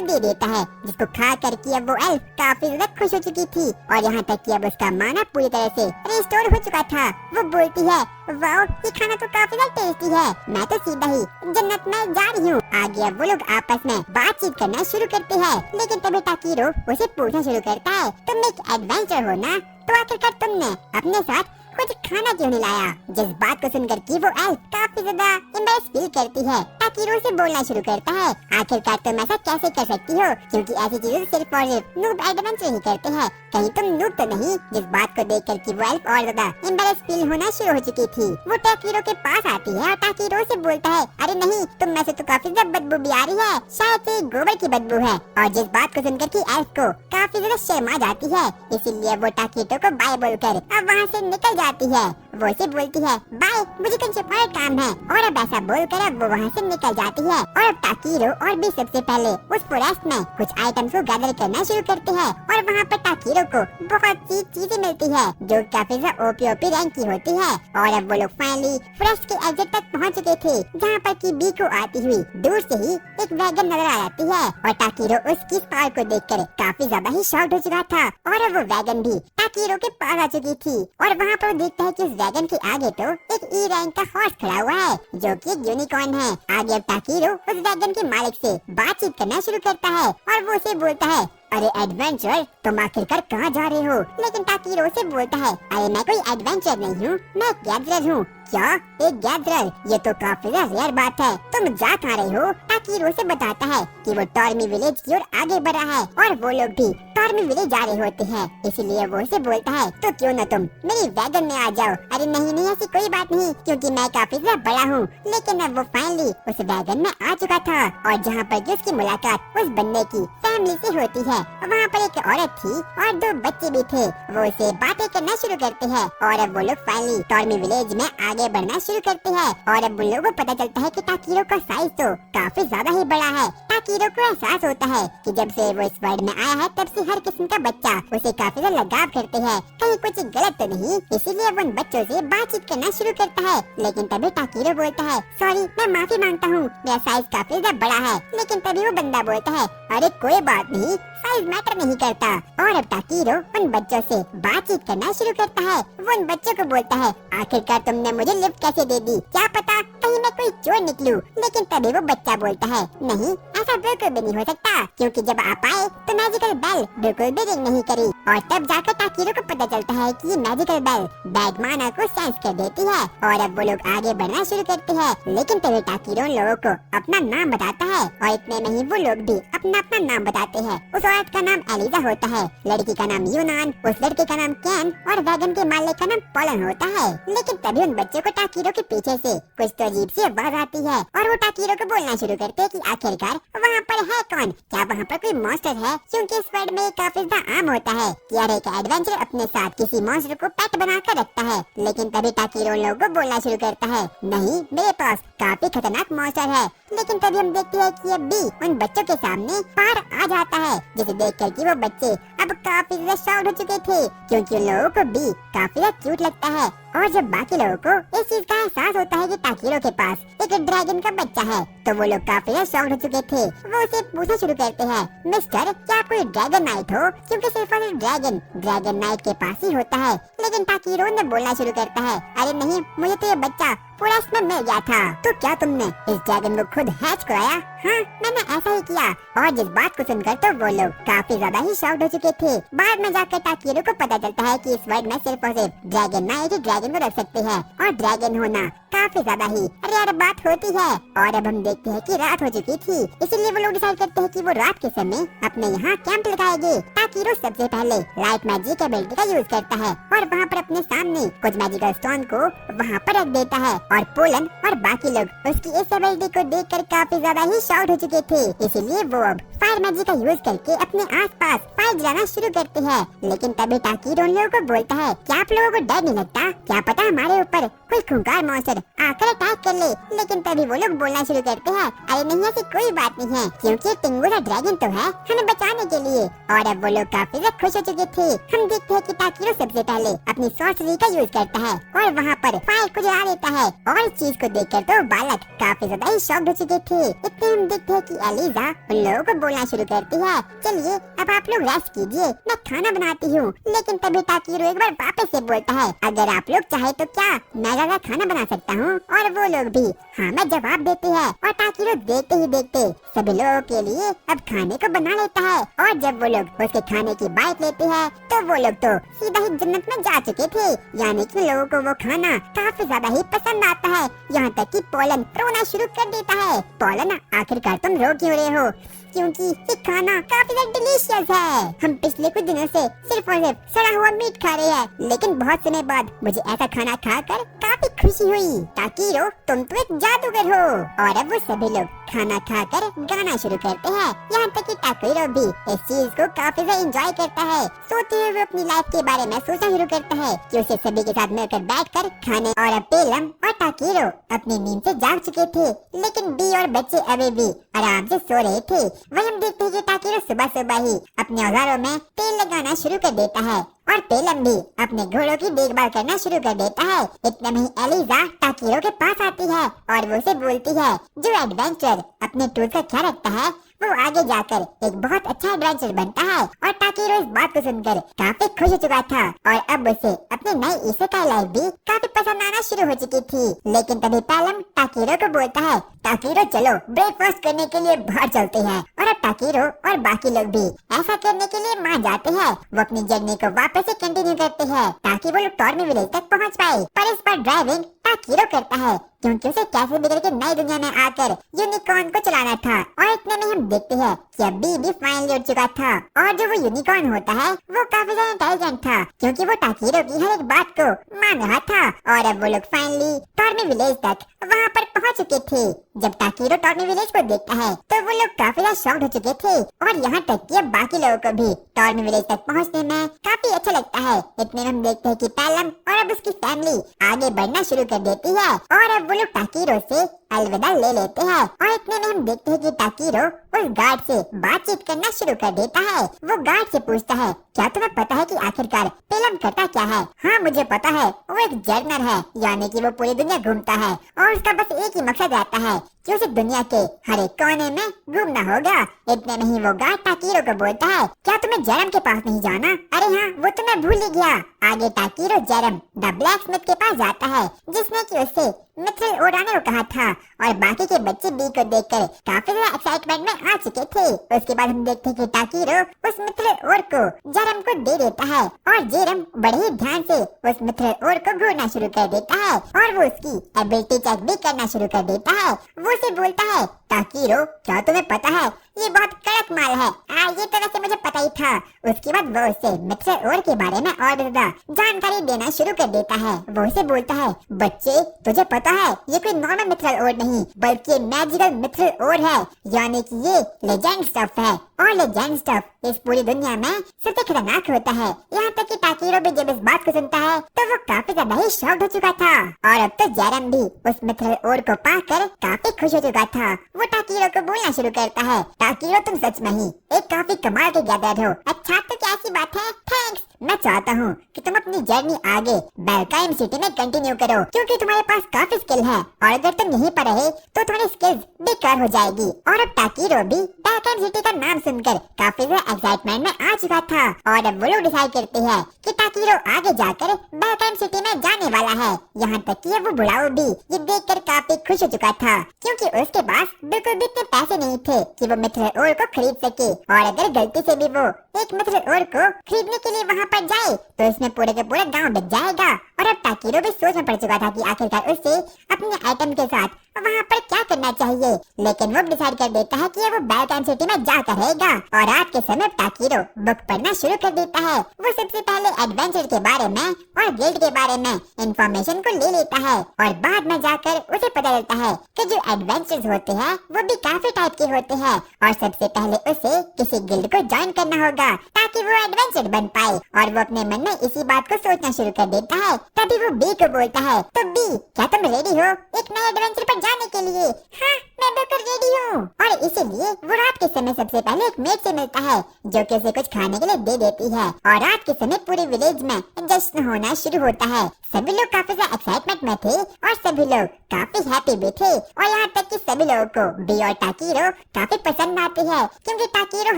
दे देता है, जिसको खा कर की अब वो एल्फ काफी ज्यादा खुश हो चुकी थी और यहाँ तक कि अब उसका माना पूरी तरह से रिस्टोर हो चुका था। वो बोलती है वाओ ये खाना तो काफी ज्यादा टेस्टी है, मैं तो सीधा ही जन्नत में जा रही हूँ। आगे अब वो लोग आपस में बातचीत करना शुरू करते हैं, लेकिन तभी ताकीरो उसे पूछना शुरू करता है तुम एक एडवेंचर हो ना, तो आखिरकार तुमने अपने साथ कुछ खाना क्यों नहीं लाया। जिस बात को सुनकर की वो एल्फ काफी ज्यादा एम्बैरेस फील करती है। ताकीरो से बोलना शुरू करता है आखिरकार तुम ऐसा कैसे कर सकती हो, क्योंकि ऐसी चीजें सिर्फ और सिर्फ नूब एडवेंचर ही करते हैं, कहीं तुम नूब तो नहीं। जिस बात को देख कर की वो एल्फ और ज्यादा एम्बैरेस फील होना शुरू हो चुकी थी। वो ताकीरो के पास आती है और ताकीरो से बोलता है अरे नहीं तुम में से तो काफी ज्यादा बदबू भी आ रही है, शायद से गोबर की बदबू है। और जिस बात को सुनकर की एल्फ को काफी ज्यादा शर्म आ जाती है, इसीलिए वो ताकीरो को बाय बोलकर अब वहाँ से निकल जाती है। वो उसे बोलती है बाय मुझे कुछ और काम है, और अब ऐसा बोलकर अब वो वहाँ से निकल जाती है। और अब ताकीरो और भी सबसे पहले उस फॉरेस्ट में कुछ आइटम्स को गैदर करना शुरू करते हैं और वहाँ पर ताकीरो को बहुत सी चीजें मिलती है जो काफी ज्यादा ओपी रैंक की होती है। और अब वो लोग फाइनली फॉरेस्ट के एग्जिट तक पहुँच चुके थे, जहाँ पर की बी को आती हुई दूर से ही एक वैगन नजर आ जाती है और ताकीरो उसकी स्पार को देखकर काफी ज्यादा ही शॉक्ड हो चुका था। और अब वो वैगन भी ताकीरो के पास आ चुकी थी और वहाँ पर देखता है कि उस वैगन के आगे तो एक ई रैंक का हॉर्स खड़ा हुआ है जो कि एक यूनिकॉर्न है। आगे अब ताकीरो उस वैगन के मालिक से बातचीत करना शुरू करता है और वो उसे बोलता है अरे एडवेंचर तुम आखिरकार कहाँ जा रहे हो। लेकिन ताकीरो से बोलता है अरे मैं कोई एडवेंचर नहीं हूँ, मैं गैदरर हूँ। क्या एक गैदरर, ये तो काफी रेयर बात है, तुम जा कहाँ रहे हो। ताकीरो से बताता है कि वो टॉर्मी विलेज की ओर आगे बढ़ा है और वो लोग भी टॉर्मी विलेज जा रहे होते हैं, इसलिए वो उसे बोलता है तो क्यों न तुम मेरी वैगन में आ जाओ। अरे नहीं नहीं ऐसी कोई बात नहीं, क्योंकि मैं काफी ज्यादा बड़ा हूँ। लेकिन अब वो फाइनली उस वैगन में आ चुका था और जहाँ पर उसकी मुलाकात उस बंदे की फैमिली से होती है। वहाँ पर एक औरत थी और 2 बच्चे भी थे। वो उसे बातें करना शुरू करते हैं और अब वो लोग फाइनली टॉर्मी विलेज में आगे बढ़ना शुरू करते हैं। और अब उन लोगों को पता चलता है कि ताकीरो का साइज तो काफी ज्यादा ही बड़ा है। ताकीरो को एहसास होता है कि जब से वो इस वर्ल्ड में आया है तब से हर किस्म का बच्चा उसे काफी ज्यादा लगाव करते हैं, कहीं कुछ गलत तो नहीं। इसीलिए वो उन बच्चों से बातचीत करना शुरू करता है। लेकिन तभी ताकीरो बोलता है सॉरी मैं माफी मांगता हूँ, मेरा साइज काफी ज्यादा बड़ा है। लेकिन तभी वो बंदा बोलता है अरे कोई बात नहीं, साइज मैटर नहीं करता। और अब ताकीरो उन बच्चों से बातचीत करना शुरू करता है। वो उन बच्चों को बोलता है आखिरकार तुमने मुझे लिफ्ट कैसे दे दी, क्या पता कहीं मैं कोई चोर निकलूं। लेकिन तभी वो बच्चा बोलता है नहीं ऐसा बिल्कुल भी नहीं हो सकता, क्योंकि जब आप आए तो मैजिकल बेल बिल्कुल भी रिंग नहीं करी। और तब जाकर ताकीरो को पता चलता है कि मैजिकल बेल बैगमाना को सेंस कर देती है। और अब वो लोग आगे बढ़ना शुरू करते हैं, लेकिन तभी ताकीरो उन लोगों को अपना नाम बताता है और इतने में ही वो लोग भी अपना अपना नाम बताते हैं। उस औरत का नाम एलिजा होता है, लड़की का नाम यूनान, उस लड़के का नाम केन और वैगन के मालिक का नाम पॉलन होता है। लेकिन तभी उन बच्चों को ताकीरो के पीछे से कुछ तो अजीब सी आवाज आती है और वो ताकीरो को बोलना शुरू करते हैं कि आखिरकार वहाँ पर है कौन, क्या वहाँ पर कोई मॉन्स्टर है, क्योंकि इस वर्ल्ड में काफी आम होता है कि हर एक एडवेंचर अपने साथ किसी मॉन्स्टर को पेट बनाकर रखता है। लेकिन तभी ताकीरो उन लोगों को बोलना शुरू करता है नहीं मेरे पास काफी खतरनाक मॉन्स्टर है। लेकिन तभी हम देखते हैं कि अब भी उन बच्चों के सामने पार आ जाता है, जिसे देख कर कि वो बच्चे अब काफी ज्यादा शॉक्ड हो चुके थे, क्योंकि उन लोगों को भी काफी ज्यादा क्यूट लगता है। और जब बाकी लोगों को इस चीज का एहसास होता है कि ताकीरो के पास एक ड्रैगन का बच्चा है, तो वो लोग काफी ज्यादा शॉक्ड हो चुके थे। वो उसे पूछना शुरू करते हैं मिस्टर क्या कोई ड्रैगन नाइट हो, क्योंकि सिर्फ और सिर्फ ड्रैगन नाइट के पास ही होता है। लेकिन ताकीरो ने बोलना शुरू करता है अरे नहीं मुझे तो ये बच्चा पूरा इसमें मिल गया था। तो क्या तुमने इस ड्रैगन को खुद हैच कराया? हाँ, मैंने ऐसा ही किया। और जिस बात को सुनकर तो वो लोग काफी ज्यादा ही शॉक्ड हो चुके थे। बाद में जाकर टाकीरो को पता चलता है कि इस वर्ल्ड में सिर्फ और सिर्फ ड्रैगन ना एक ही ड्रैगन को रख सकते हैं और ड्रैगन होना काफी ज्यादा ही रेयर बात होती है। और अब हम देखते हैं कि रात हो चुकी थी, इसीलिए वो लोग डिसाइड करते हैं कि वो रात के समय अपने यहाँ कैंप लगाएंगे। टाकीरो सबसे पहले लाइट मैजिक एबिलिटी का यूज करता है और वहाँ पर अपने सामने कुछ मैजिकल स्टोन को वहाँ पर रख देता है। और पोलन और बाकी लोग उसकी इस एबिलिटी को देखकर काफी ज्यादा ही शॉक्ड हो चुके थे, इसीलिए वो अब फायर मैजिक का यूज करके अपने आसपास फायर जलाना शुरू करते हैं। लेकिन तभी टाकीरो उन लोगों को बोलता है, क्या आप लोगों को डर नहीं लगता? क्या पता हमारे ऊपर कोई खूंखार मॉन्स्टर आकर अटैक कर ले। लेकिन तभी वो लोग बोलना शुरू करते हैं, अरे नहीं, ऐसी कोई बात नहीं है, क्योंकि टिंगुरा ड्रैगन तो है हमें बचाने के लिए। और अब वो लोग काफी ज्यादा खुश हो चुके थे। हम देखते हैं कि टाकीरो सबसे पहले अपनी सॉर्सरी का यूज करता है और वहाँ पर फायर को जला देता है। और इस चीज को देखकर तो बालक काफी ज्यादा ही शॉक्ड हो चुके थे। इतने हम देखते हैं कि एलिजा उन लोगों को बोलना शुरू करती है, चलिए अब आप लोग रेस्ट कीजिए, मैं खाना बनाती हूँ। लेकिन तभी टाकीरो एक बार वापस से बोलता है, अगर आप लोग चाहे तो क्या मैं ज्यादा खाना बना सकता हूँ? और वो लोग भी हाँ में जवाब देते हैं। और टाकीरो देखते ही देखते सभी लोगों के लिए अब खाने को बना लेता है। और जब वो लोग उसके खाने की बाइट लेते हैं तो वो लोग तो सीधा ही जन्नत में जा चुके थे, यानी कि लोगों को वो खाना काफी ज्यादा ही पसंद आता है। यहाँ तक कि पोलन रोना शुरू कर देता है। पोलन, आखिरकार तुम रो क्यों रहे हो? क्योंकि ये खाना काफी ज्यादा डिलीशियस है। हम पिछले कुछ दिनों से सिर्फ और सिर्फ सड़ा हुआ मीट खा रहे हैं, लेकिन बहुत समय बाद मुझे ऐसा खाना खाकर काफी खुशी हुई। टाकीरो, तुम तो एक जादूगर हो। और अब वो सभी लोग खाना खाकर गाना शुरू करते हैं। यहाँ तक कि टाकीरो भी इस चीज को काफी ज्यादा एंजॉय करता है। सोते हुए अपनी लाइफ के बारे में सोचना शुरू करता है कि उसे सभी के साथ मिलकर बैठकर खाने। और अब पेलम और टाकीरो अपनी नींद से जाग चुके थे, लेकिन बी और बच्चे अभी भी आराम से सो रहे थे। वही हम देखते हैं कि टाकीरो सुबह सुबह ही अपने औजारों में तेल लगाना शुरू कर देता है और पेलम भी अपने घोड़ों की देखभाल करना शुरू कर देता है। इतने में ही एलिजा टाकीरो के पास आती है और वो उसे बोलती है, जो एडवेंचर अपने टूर का ख्याल रखता है वो आगे जाकर एक बहुत अच्छा एडवेंचर बनता है। और टाकीरो इस बात को सुनकर काफी खुश हो चुका था और अब उसे अपनी नई इसेकाई लाइफ भी काफी पसंद आना शुरू हो चुकी थी। लेकिन तभी पेलम टाकीरो को बोलता है, टाकीरो चलो ब्रेकफास्ट करने के लिए बाहर चलते हैं। और अब टाकीरो और बाकी लोग भी ऐसा करने के लिए मान जाते हैं। वो अपनी जर्नी को वापस से कंटिन्यू करते हैं ताकि वो लोग टॉर्मी विलेज तक पहुंच पाए। पर इस बार ड्राइविंग टाकीरो करता है, क्योंकि उसे कैसे बिगड़ के नई दुनिया में आकर यूनिकॉर्न को चलाना था। और इतने में हम देखते हैं कि अब बी भी फाइनली उड़ चुका था। और जो वो यूनिकॉर्न होता है वो काफी ज्यादा इंटेलिजेंट था, क्योंकि वो टाकीरो की हर एक बात को मान रहा था। और अब वो लोग फाइनली टॉर्मी विलेज तक वहाँ पर पहुँच चुके थे। जब टाकीरो टॉर्मी विलेज को देखता है तो वो लोग काफी ज्यादा शॉक्ड हो चुके थे। और यहाँ तक कि अब बाकी लोगों को भी टॉर्मी विलेज तक पहुँचने में काफी अच्छा लगता है। इतने में हम देखते हैं कि पेलम और अब उसकी फैमिली आगे बढ़ना शुरू कर देती है। और अब वो लोग टाकीरो से अलविदा ले लेते हैं। और इतने में हम देखते हैं कि टाकीरो उस गार्ड से बातचीत करना शुरू कर देता है। वो गार्ड से पूछता है, क्या तुम्हें पता है कि आखिरकार पेलम करता क्या है? हाँ, मुझे पता है, वो एक जर्नर है, यानी कि वो पूरी दुनिया घूमता है और उसका बस एक ही मकसद रहता है कि उसे दुनिया के हर एक कोने में घूमना होगा। इतने में ही वो गार्ड टाकीरो को बोलता है, क्या तुम्हें जेरम के पास नहीं जाना? अरे हाँ, वो तो मैं भूल ही गया। आगे टाकीरो जेरम द ब्लैक स्मिथ के पास जाता है, जिसने कि उससे मिथ्रिल ओर आने को कहा था। और बाकी के बच्चे बी को देखकर काफी ज्यादा एक्साइटमेंट में आ चुके थे। उसके बाद हम देखते हैं कि टाकीरो उस मिथ्रिल ओर को जेरम को दे देता है और जेरम बड़े ही ध्यान से उस मिथ्रिल ओर को घूरना शुरू कर देता है और वो उसकी एबिलिटी चेक भी करना शुरू कर देता है। वो उसे बोलता है, टाकीरो, क्या तुम्हें पता है ये बहुत कड़क माल है? ये तो वैसे मुझे पता ही था। उसके बाद वो उसे मिथ्रिल ओर के बारे में और ज्यादा जानकारी देना शुरू कर देता है। वो उसे बोलता है, बच्चे तुझे पता है ये कोई नॉर्मल मिथ्रिल ओर नहीं बल्कि मैजिकल मिथ्रिल ओर है, यानी कि ये लेजेंड स्टफ है। और लेजेंड स्टफ इस पूरी दुनिया में सबसे खतरनाक होता है। यहाँ तक कि टाकीरो भी जब इस बात को सुनता है तो वो काफी ज्यादा ही शॉक्ड हो चुका था। और अब तो जेरम भी उस मिथ्रिल ओर को पाकर काफी खुश हो चुका था। वो टाकीरो को बोलना शुरू करता है, टाकीरो तुम सच में ही एक काफी कमाल के गैदर हो। अच्छा तो क्या कैसी बात है? थैंक्स। मैं चाहता हूँ कि तुम अपनी जर्नी आगे बेलकाइम सिटी में कंटिन्यू करो, क्योंकि तुम्हारे पास काफी स्किल है और अगर तुम यहीं पर रहे तो तुम्हारी स्किल्स बेकार हो जाएगी। और अब टाकीरो भी बेलकाइम सिटी का नाम सुनकर काफी ज्यादा एक्साइटमेंट में आ चुका था और अब वो लोग डिसाइड करते हैं कि टाकीरो आगे जाकर बेलकाइम सिटी में जाने वाला है। यहाँ तक कि वो बुढ़ाऊ भी ये देखकर काफी खुश हो चुका था, क्योंकि उसके पास बिल्कुल भी इतने पैसे नहीं थे कि वो मिथिल ओर को खरीद सके। और अगर गलती से भी वो एक मिथिल ओर को खरीदने के लिए वहाँ पर जाए तो इसमें पूरे के पूरे गांव बिक जाएगा। और अब टाकीरो भी सोच में पड़ चुका था कि आखिरकार उसे अपने आइटम के साथ वहाँ पर क्या करना चाहिए, लेकिन वो डिसाइड कर देता है कि वो बेलकाइम सिटी में जाकर रहेगा। और रात के समय टाकीरो बुक पढ़ना शुरू कर देता है। वो सबसे पहले एडवेंचर के बारे में और गिल्ड के बारे में इंफॉर्मेशन को ले लेता है और बाद में जाकर उसे पता चलता है कि जो एडवेंचर्स होते हैं वो भी काफी टाइप के होते हैं और सबसे पहले उसे किसी गिल्ड को ज्वाइन करना होगा ताकि वो एडवेंचर बन पाए। और वो अपने मन में इसी बात को सोचना शुरू कर देता है। तभी वो बी को बोलता है, तो बी क्या तुम रेडी हो एक नए एडवेंचर पर जाने के लिए? हाँ, मैं बिल्कुल रेडी हूँ। और इसीलिए वो रात के समय सबसे पहले एक मेड से मिलता है जो कि उसे कुछ खाने के लिए दे देती है। और रात के समय पूरे विलेज में जश्न होना शुरू होता है। सभी लोग काफी ज्यादा एक्साइटमेंट में थे और सभी लोग काफी हैप्पी भी थे। और यहाँ तक कि सभी लोगों को बी और टाकीरो काफी पसंद आती है, क्योंकि टाकीरो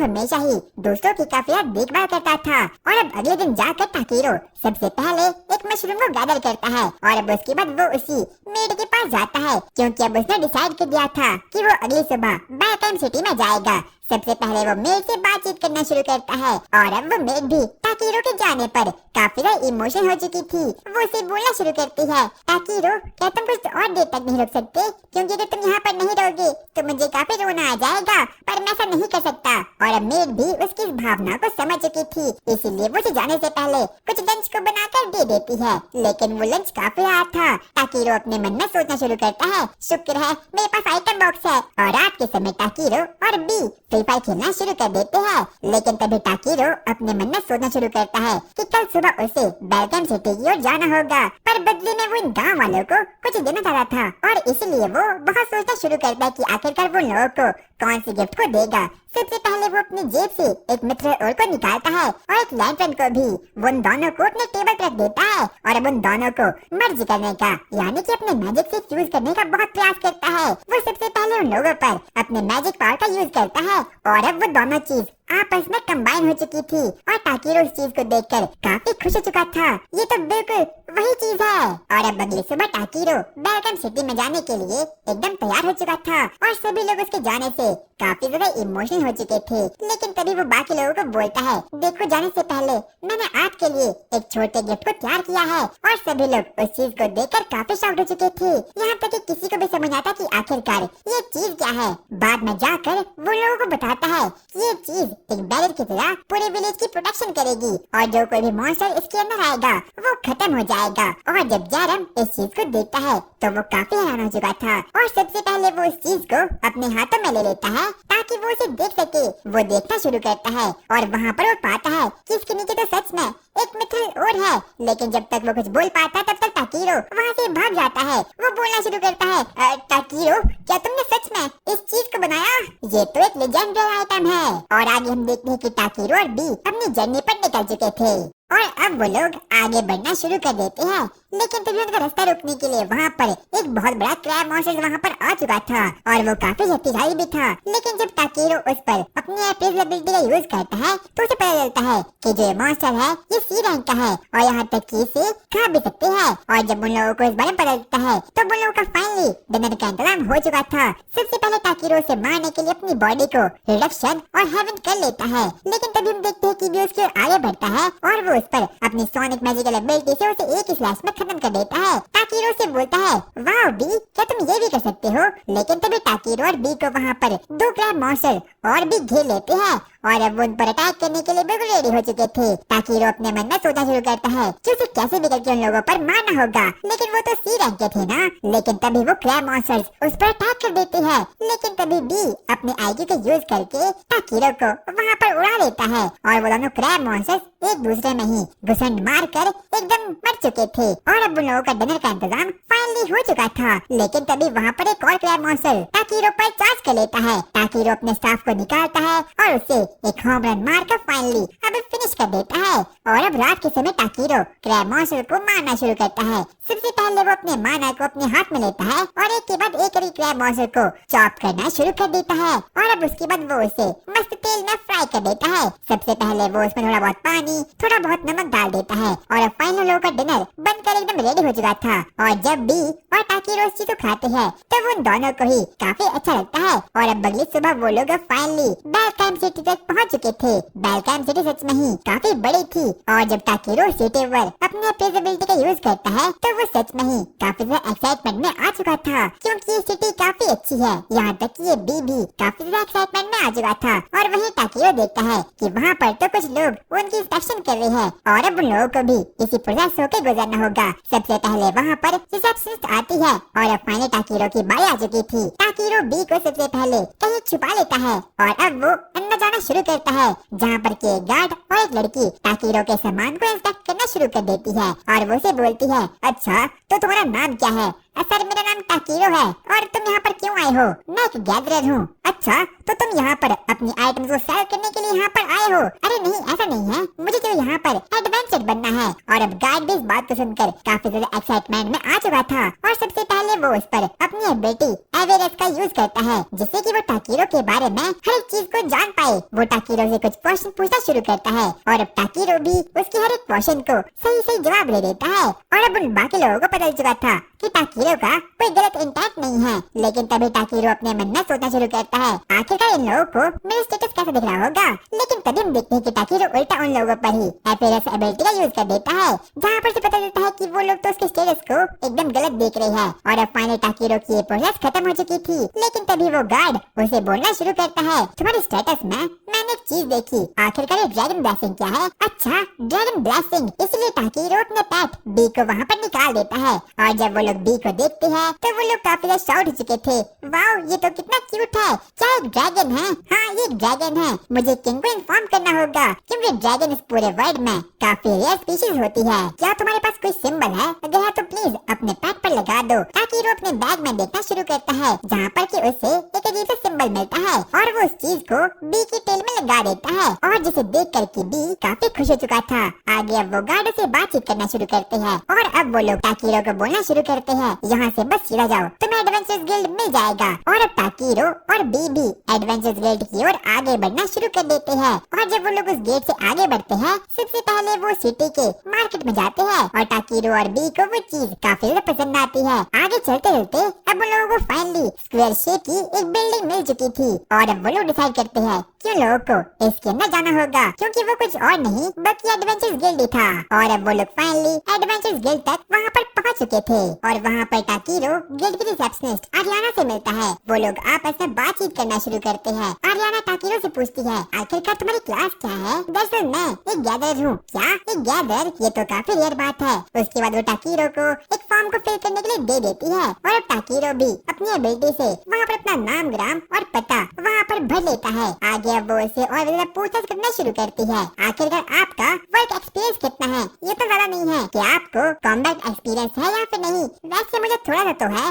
हमेशा ही दूसरों की काफी ज्यादा देखभाल करता था। और अब अगले दिन जाकर टाकीरो सबसे पहले एक मशरूम को गैदर करता है और अब उसके बाद वो उसी मेड के पास जाता है, क्योंकि अब उसने डिसाइड कर दिया था कि वो अगली सुबह बेलकाइम सिटी में जाएगा। सबसे पहले वो मेड से बातचीत करना शुरू करता है और अब वो मेड भी टाकीरो के जाने पर काफी ज्यादा इमोशन हो चुकी थी। वो उसे बोलना शुरू करती है, टाकीरो क्या तुम कुछ और देर तक नहीं रुक सकते? क्योंकि अगर तुम यहाँ पर नहीं रहोगे तो मुझे काफी रोना आ जाएगा, पर मैं ऐसा नहीं कर सकता। और अब मेड भी उसकी इस भावना को समझ चुकी थी, इसीलिए वो उसे जाने से पहले कुछ लंच को बनाकर दे देती है। लेकिन वो लंच काफी रहा था। टाकीरो अपने मन में सोचना शुरू करता है, शुक्र है मेरे पास आइटम बॉक्स है। और रात के समय टाकीरो और बी फ्री फायर खेलना शुरू कर देते हैं। लेकिन तभी टाकीरो अपने मन में सोचना शुरू करता है कि कल सुबह उसे बेलकाइम सिटी की ओर जाना होगा, पर बदले में वो इन गाँव वालों को कुछ देना चाह रहा था और इसलिए वो बहुत सोचना शुरू करता है कि आखिरकार वो लोगों को कौन सी गिफ्ट को देगा। सबसे पहले वो अपनी जेब से एक मित्र ओर को निकालता है और एक लैंटर्न को भी। वो उन दोनों को अपने टेबल पर रख देता है और अब उन दोनों को मर्ज करने का यानी कि अपने मैजिक से फ्यूज करने का बहुत प्रयास करता है। वो सबसे पहले उन लोगों पर अपने मैजिक पावर का यूज करता है और अब वो दोनों चीज आपस में कंबाइन हो चुकी थी और टाकीरो इस चीज को देखकर काफी खुश हो चुका था। ये तो बिल्कुल वही चीज है। और अब अगली सुबह टाकीरो बेलकाइम सिटी में जाने के लिए एकदम तैयार हो चुका था और सभी लोग उसके जाने से काफी ज्यादा इमोशनल हो चुके थे। लेकिन तभी वो बाकी लोगों को बोलता है, देखो जाने से पहले मैंने आपके लिए एक छोटे गिफ्ट को तैयार किया है। और सभी लोग उस चीज को देखकर काफी शॉक्ड हो चुके थे, यहाँ तक कि किसी को भी समझ आता कि आखिरकार ये चीज क्या है। बाद में जाकर वो लोगों को बताता है कि ये चीज एक बैरियर की तरह पूरे विलेज की प्रोटेक्शन करेगी और जो कोई भी मॉन्स्टर इसके अंदर आएगा वो खत्म हो जाएगा। और जब जैरम इस चीज को देखता है तो वो काफी हैरान हो चुका था और सबसे पहले वो इस चीज को अपने हाथों में ले लेता है ताकि वो उसे देख सके। वो देखना शुरू करता है और वहाँ पर वो पाता है कि इसके नीचे तो सच में एक मित्र और है। लेकिन जब तक वो कुछ बोल पाता है तब तक टाकीरो वहाँ से भाग जाता है। वो बोलना शुरू करता है, टाकीरो क्या तुमने सच में इस चीज को बनाया? ये तो एक लेजेंडरी आइटम है। और आगे हम देखते हैं कि टाकीरो और बी अपनी जर्नी पर निकल चुके थे और अब वो लोग आगे बढ़ना शुरू कर देते हैं। लेकिन तभी उनका रास्ता रोकने के लिए वहाँ पर एक बहुत बड़ा क्रैब मॉन्स्टर वहाँ पर आ चुका था और वो काफी शक्तिशाली भी था। लेकिन जब टाकीरो उस पर अपनी एबिलिटी का यूज करता है तो उसे पता चलता है कि जो मॉन्स्टर है ये सी रैंक का है और यहाँ तक कि इसे खा भी सकते हैं। और जब उन लोगों को इस बारे में पता चलता है तो उन लोगों का फाइनली डिनर का इंतजाम हो चुका था। सबसे पहले टाकीरो से मारने के लिए अपनी बॉडी को रिडक्शन और हेवन कर लेता है। लेकिन तभी हम देखते हैं कि भी उसकी ओर आगे बढ़ता है और वो उस पर अपनी सोनिक मैजिकल एबिलिटी से उसे एक ही स्लैश में खत्म कर देता है। टाकीरो से बोलता है, वाह बी क्या तुम ये भी कर सकते हो? लेकिन तभी टाकीरो और बी को वहाँ पर दो क्रैब मॉन्स्टर और भी घेर लेते हैं और अब वो उन पर अटैक करने के लिए बिल्कुल रेडी हो चुके थे। टाकीरो अपने मन में सोचना शुरू करता है कि उसे कैसे भी करके उन लोगों पर मारना होगा, लेकिन वो तो सी रैंक के थे ना। लेकिन तभी वो क्रैब मॉन्स्टर्स उस पर अटैक कर देते हैं। लेकिन तभी बी अपने आईक्यू का यूज करके टाकीरो को वहाँ पर उड़ा देता है और वो दोनों क्रैब मॉन्स्टर्स एक दूसरे में ही घुसंड मार कर एकदम मर चुके थे और अब उन लोगों का डिनर का इंतजाम फाइनली हो चुका था। लेकिन तभी वहाँ पर एक और क्रैब मॉन्स्टर टाकीरो पर चार्ज कर लेता है। टाकीरो अपने स्टाफ को निकालता है और उसे एक होम रन मारकर फाइनली अब फिनिश कर देता है। और अब रात के समय टाकीरो क्रैब मॉन्स्टर को मारना शुरू करता है। सबसे पहले वो अपने माना को अपने हाथ में लेता है और एक के बाद एक क्रैब मॉन्स्टर को चॉप करना शुरू कर देता है। और अब उसके बाद वो उसे मस्त तेल में फ्राई कर देता है। सबसे पहले वो उसमें थोड़ा बहुत पानी, थोड़ा बहुत नमक डाल देता है। और अब फाइनल लोगों का डिनर बनकर एकदम रेडी हो चुका था। और जब बी और टाकीरो उस चीज को खाते हैं तो उन दोनों को ही काफी अच्छा लगता है। और अब अगली सुबह वो लोग फाइनली बेलकैम सिटी तक पहुंच चुके थे। बेलकैम सिटी सच में ही काफी बड़ी थी। और जब टाकीरो सिटी पर अपने एबिलिटी का यूज करता है तो वो सच में ही काफी ज्यादा एक्साइटमेंट में आ चुका था, क्योंकि ये सिटी काफी अच्छी है। यहाँ तक कि ये बी भी काफी ज्यादा एक्साइटमेंट में आ चुका था। और वहीं टाकीरो देखता है कि वहाँ पर तो कुछ लोग उनकी इंस्पेक्शन कर रहे हैं और अब उन लोगों को भी इसी प्रोसेस होकर गुजरना होगा। सबसे पहले वहाँ पर रिसेप्शनिस्ट आती है और अब फाइनली टाकीरो की बारी आ चुकी थी। टाकीरो बी को सबसे पहले कहीं छुपा लेता है और अब वो अंदर जाना शुरू करता है, जहाँ पर कि एक गार्ड और एक लड़की टाकीरो के सामान को इंस्पेक्ट करना शुरू कर देती है। और वो से बोलती है, अच्छा तो तुम्हारा नाम क्या है? सर मेरा नाम टाकीरो है। और तुम यहाँ पर क्यों आए हो? मैं एक गैदरर हूँ। अच्छा तो तुम यहाँ पर अपनी आइटम्स को सेल करने के लिए यहाँ पर आए हो? अरे नहीं ऐसा नहीं है, मुझे तो यहाँ पर एडवेंचर बनना है। और अब गार्ड भी इस बात को सुनकर काफी ज्यादा एक्साइटमेंट में आ चुका था। और सबसे पहले वो उस पर अपनी एबिलिटी एवेरेस्ट का यूज करता है, जिससे कि वो टाकीरो के बारे में हर एक चीज को जान पाए। वो टाकीरो से कुछ क्वेश्चन पूछना शुरू करता है और अब टाकीरो भी उसके हर एक क्वेश्चन को सही सही जवाब दे देता है। और अब उन बाकी लोगों को पता चल चुका था कि टाकीरो का कोई गलत इंटेंट नहीं है। लेकिन तभी टाकीरो अपने मन में सोचना शुरू करता है, आखिरकार इन लोगों को मेरा स्टेटस कैसे दिख रहा होगा। लेकिन तभी हम देखते हैं कि टाकीरो उल्टा उन लोगों पर ही एपियरेंस एबिलिटी का यूज कर देता है, जहाँ पर से पता चलता है कि वो लोग तो उसके स्टेटस को एकदम गलत देख रहे हैं। और अब फाइनली टाकीरो की ये प्रोसेस खत्म हो चुकी थी। लेकिन तभी वो गार्ड उसे बोलना शुरू करता है, तुम्हारे स्टेटस में मैंने एक चीज देखी, आखिरकार ये ड्रैगन ब्लेसिंग क्या है? अच्छा ड्रैगन ब्लेसिंग। इसलिए टाकीरो अपने पेट बी को वहाँ पर निकाल देता है। और जब वो लोग बी को देखते हैं तो वो लोग काफी ज्यादा शाउट हो चुके थे, वाओ ये तो कितना क्यूट है, क्या एक ड्रैगन है? हाँ ये एक ड्रैगन है, मुझे किंग को इन्फॉर्म करना होगा, क्योंकि ड्रैगन इस पूरे वर्ल्ड में काफी रेयर स्पीशीज होती है। क्या तुम्हारे पास कोई सिंबल है? अगर है तो प्लीज अपने पेट पर लगा दो। टाकीरो अपने बैग में देखना शुरू करता है, जहाँ पर कि उसे एक अजीब सा सिंबल मिलता है और वो उस चीज को बी की टेल में लगा देता है। और जिसे देख कर की बी काफी खुश हो चुका था। आगे अब वो गार्ड से बातचीत करना शुरू करते हैं और अब वो लोग टाकीरो को बोलना शुरू करते हैं, यहाँ से बस सीधा जाओ, तुम्हें एडवेंचर्स गिल्ड मिल जाएगा। और अब टाकीरो और बी भी एडवेंचर्स गिल्ड की ओर आगे बढ़ना शुरू कर देते हैं। और जब वो लोग उस गेट से आगे बढ़ते हैं, सबसे पहले वो सिटी के मार्केट में जाते हैं और टाकीरो और बी को वो चीज काफी ज्यादा पसंद आती है। आगे चलते चलते अब उन लोगों को फाइनली स्क्वायर शेप की एक बिल्डिंग मिल चुकी थी। और अब वो लोग डिसाइड करते हैं कि लोगों को इसके अंदर जाना होगा, क्योंकि वो कुछ और नहीं बल्कि एडवेंचर्स गिल्ड ही था। और अब वो लोग फाइनली एडवेंचर्स गिल्ड तक वहाँ पर पहुँच चुके थे। और वहाँ पर टाकीरो गिल्ड की रिसेप्शनिस्ट आरियाना से मिलता है। वो लोग आपस में बातचीत करना शुरू करते हैं। आरियाना टाकीरो से पूछती है, आखिरकार तुम्हारी क्लास क्या है? दरअसल मैं एक गैदरर हूँ। क्या एक गैदर? ये तो काफी रेयर बात है। उसके बाद वो टाकीरो को एक फॉर्म को फिल करने के लिए दे देती है और अब टाकीरो भी अपनी एबिलिटी से वहाँ पर अपना नाम, ग्राम और पता वहाँ पर भर लेता है। आगे अब वो उसे और ज्यादा पूछताछ करना शुरू करती है, आखिरकार आपका वर्क एक्सपीरियंस कितना है? ये तो ज्यादा नहीं है, क्या आपको कॉम्बैट एक्सपीरियंस है या फिर नहीं? वैसे मुझे थोड़ा सा तो है।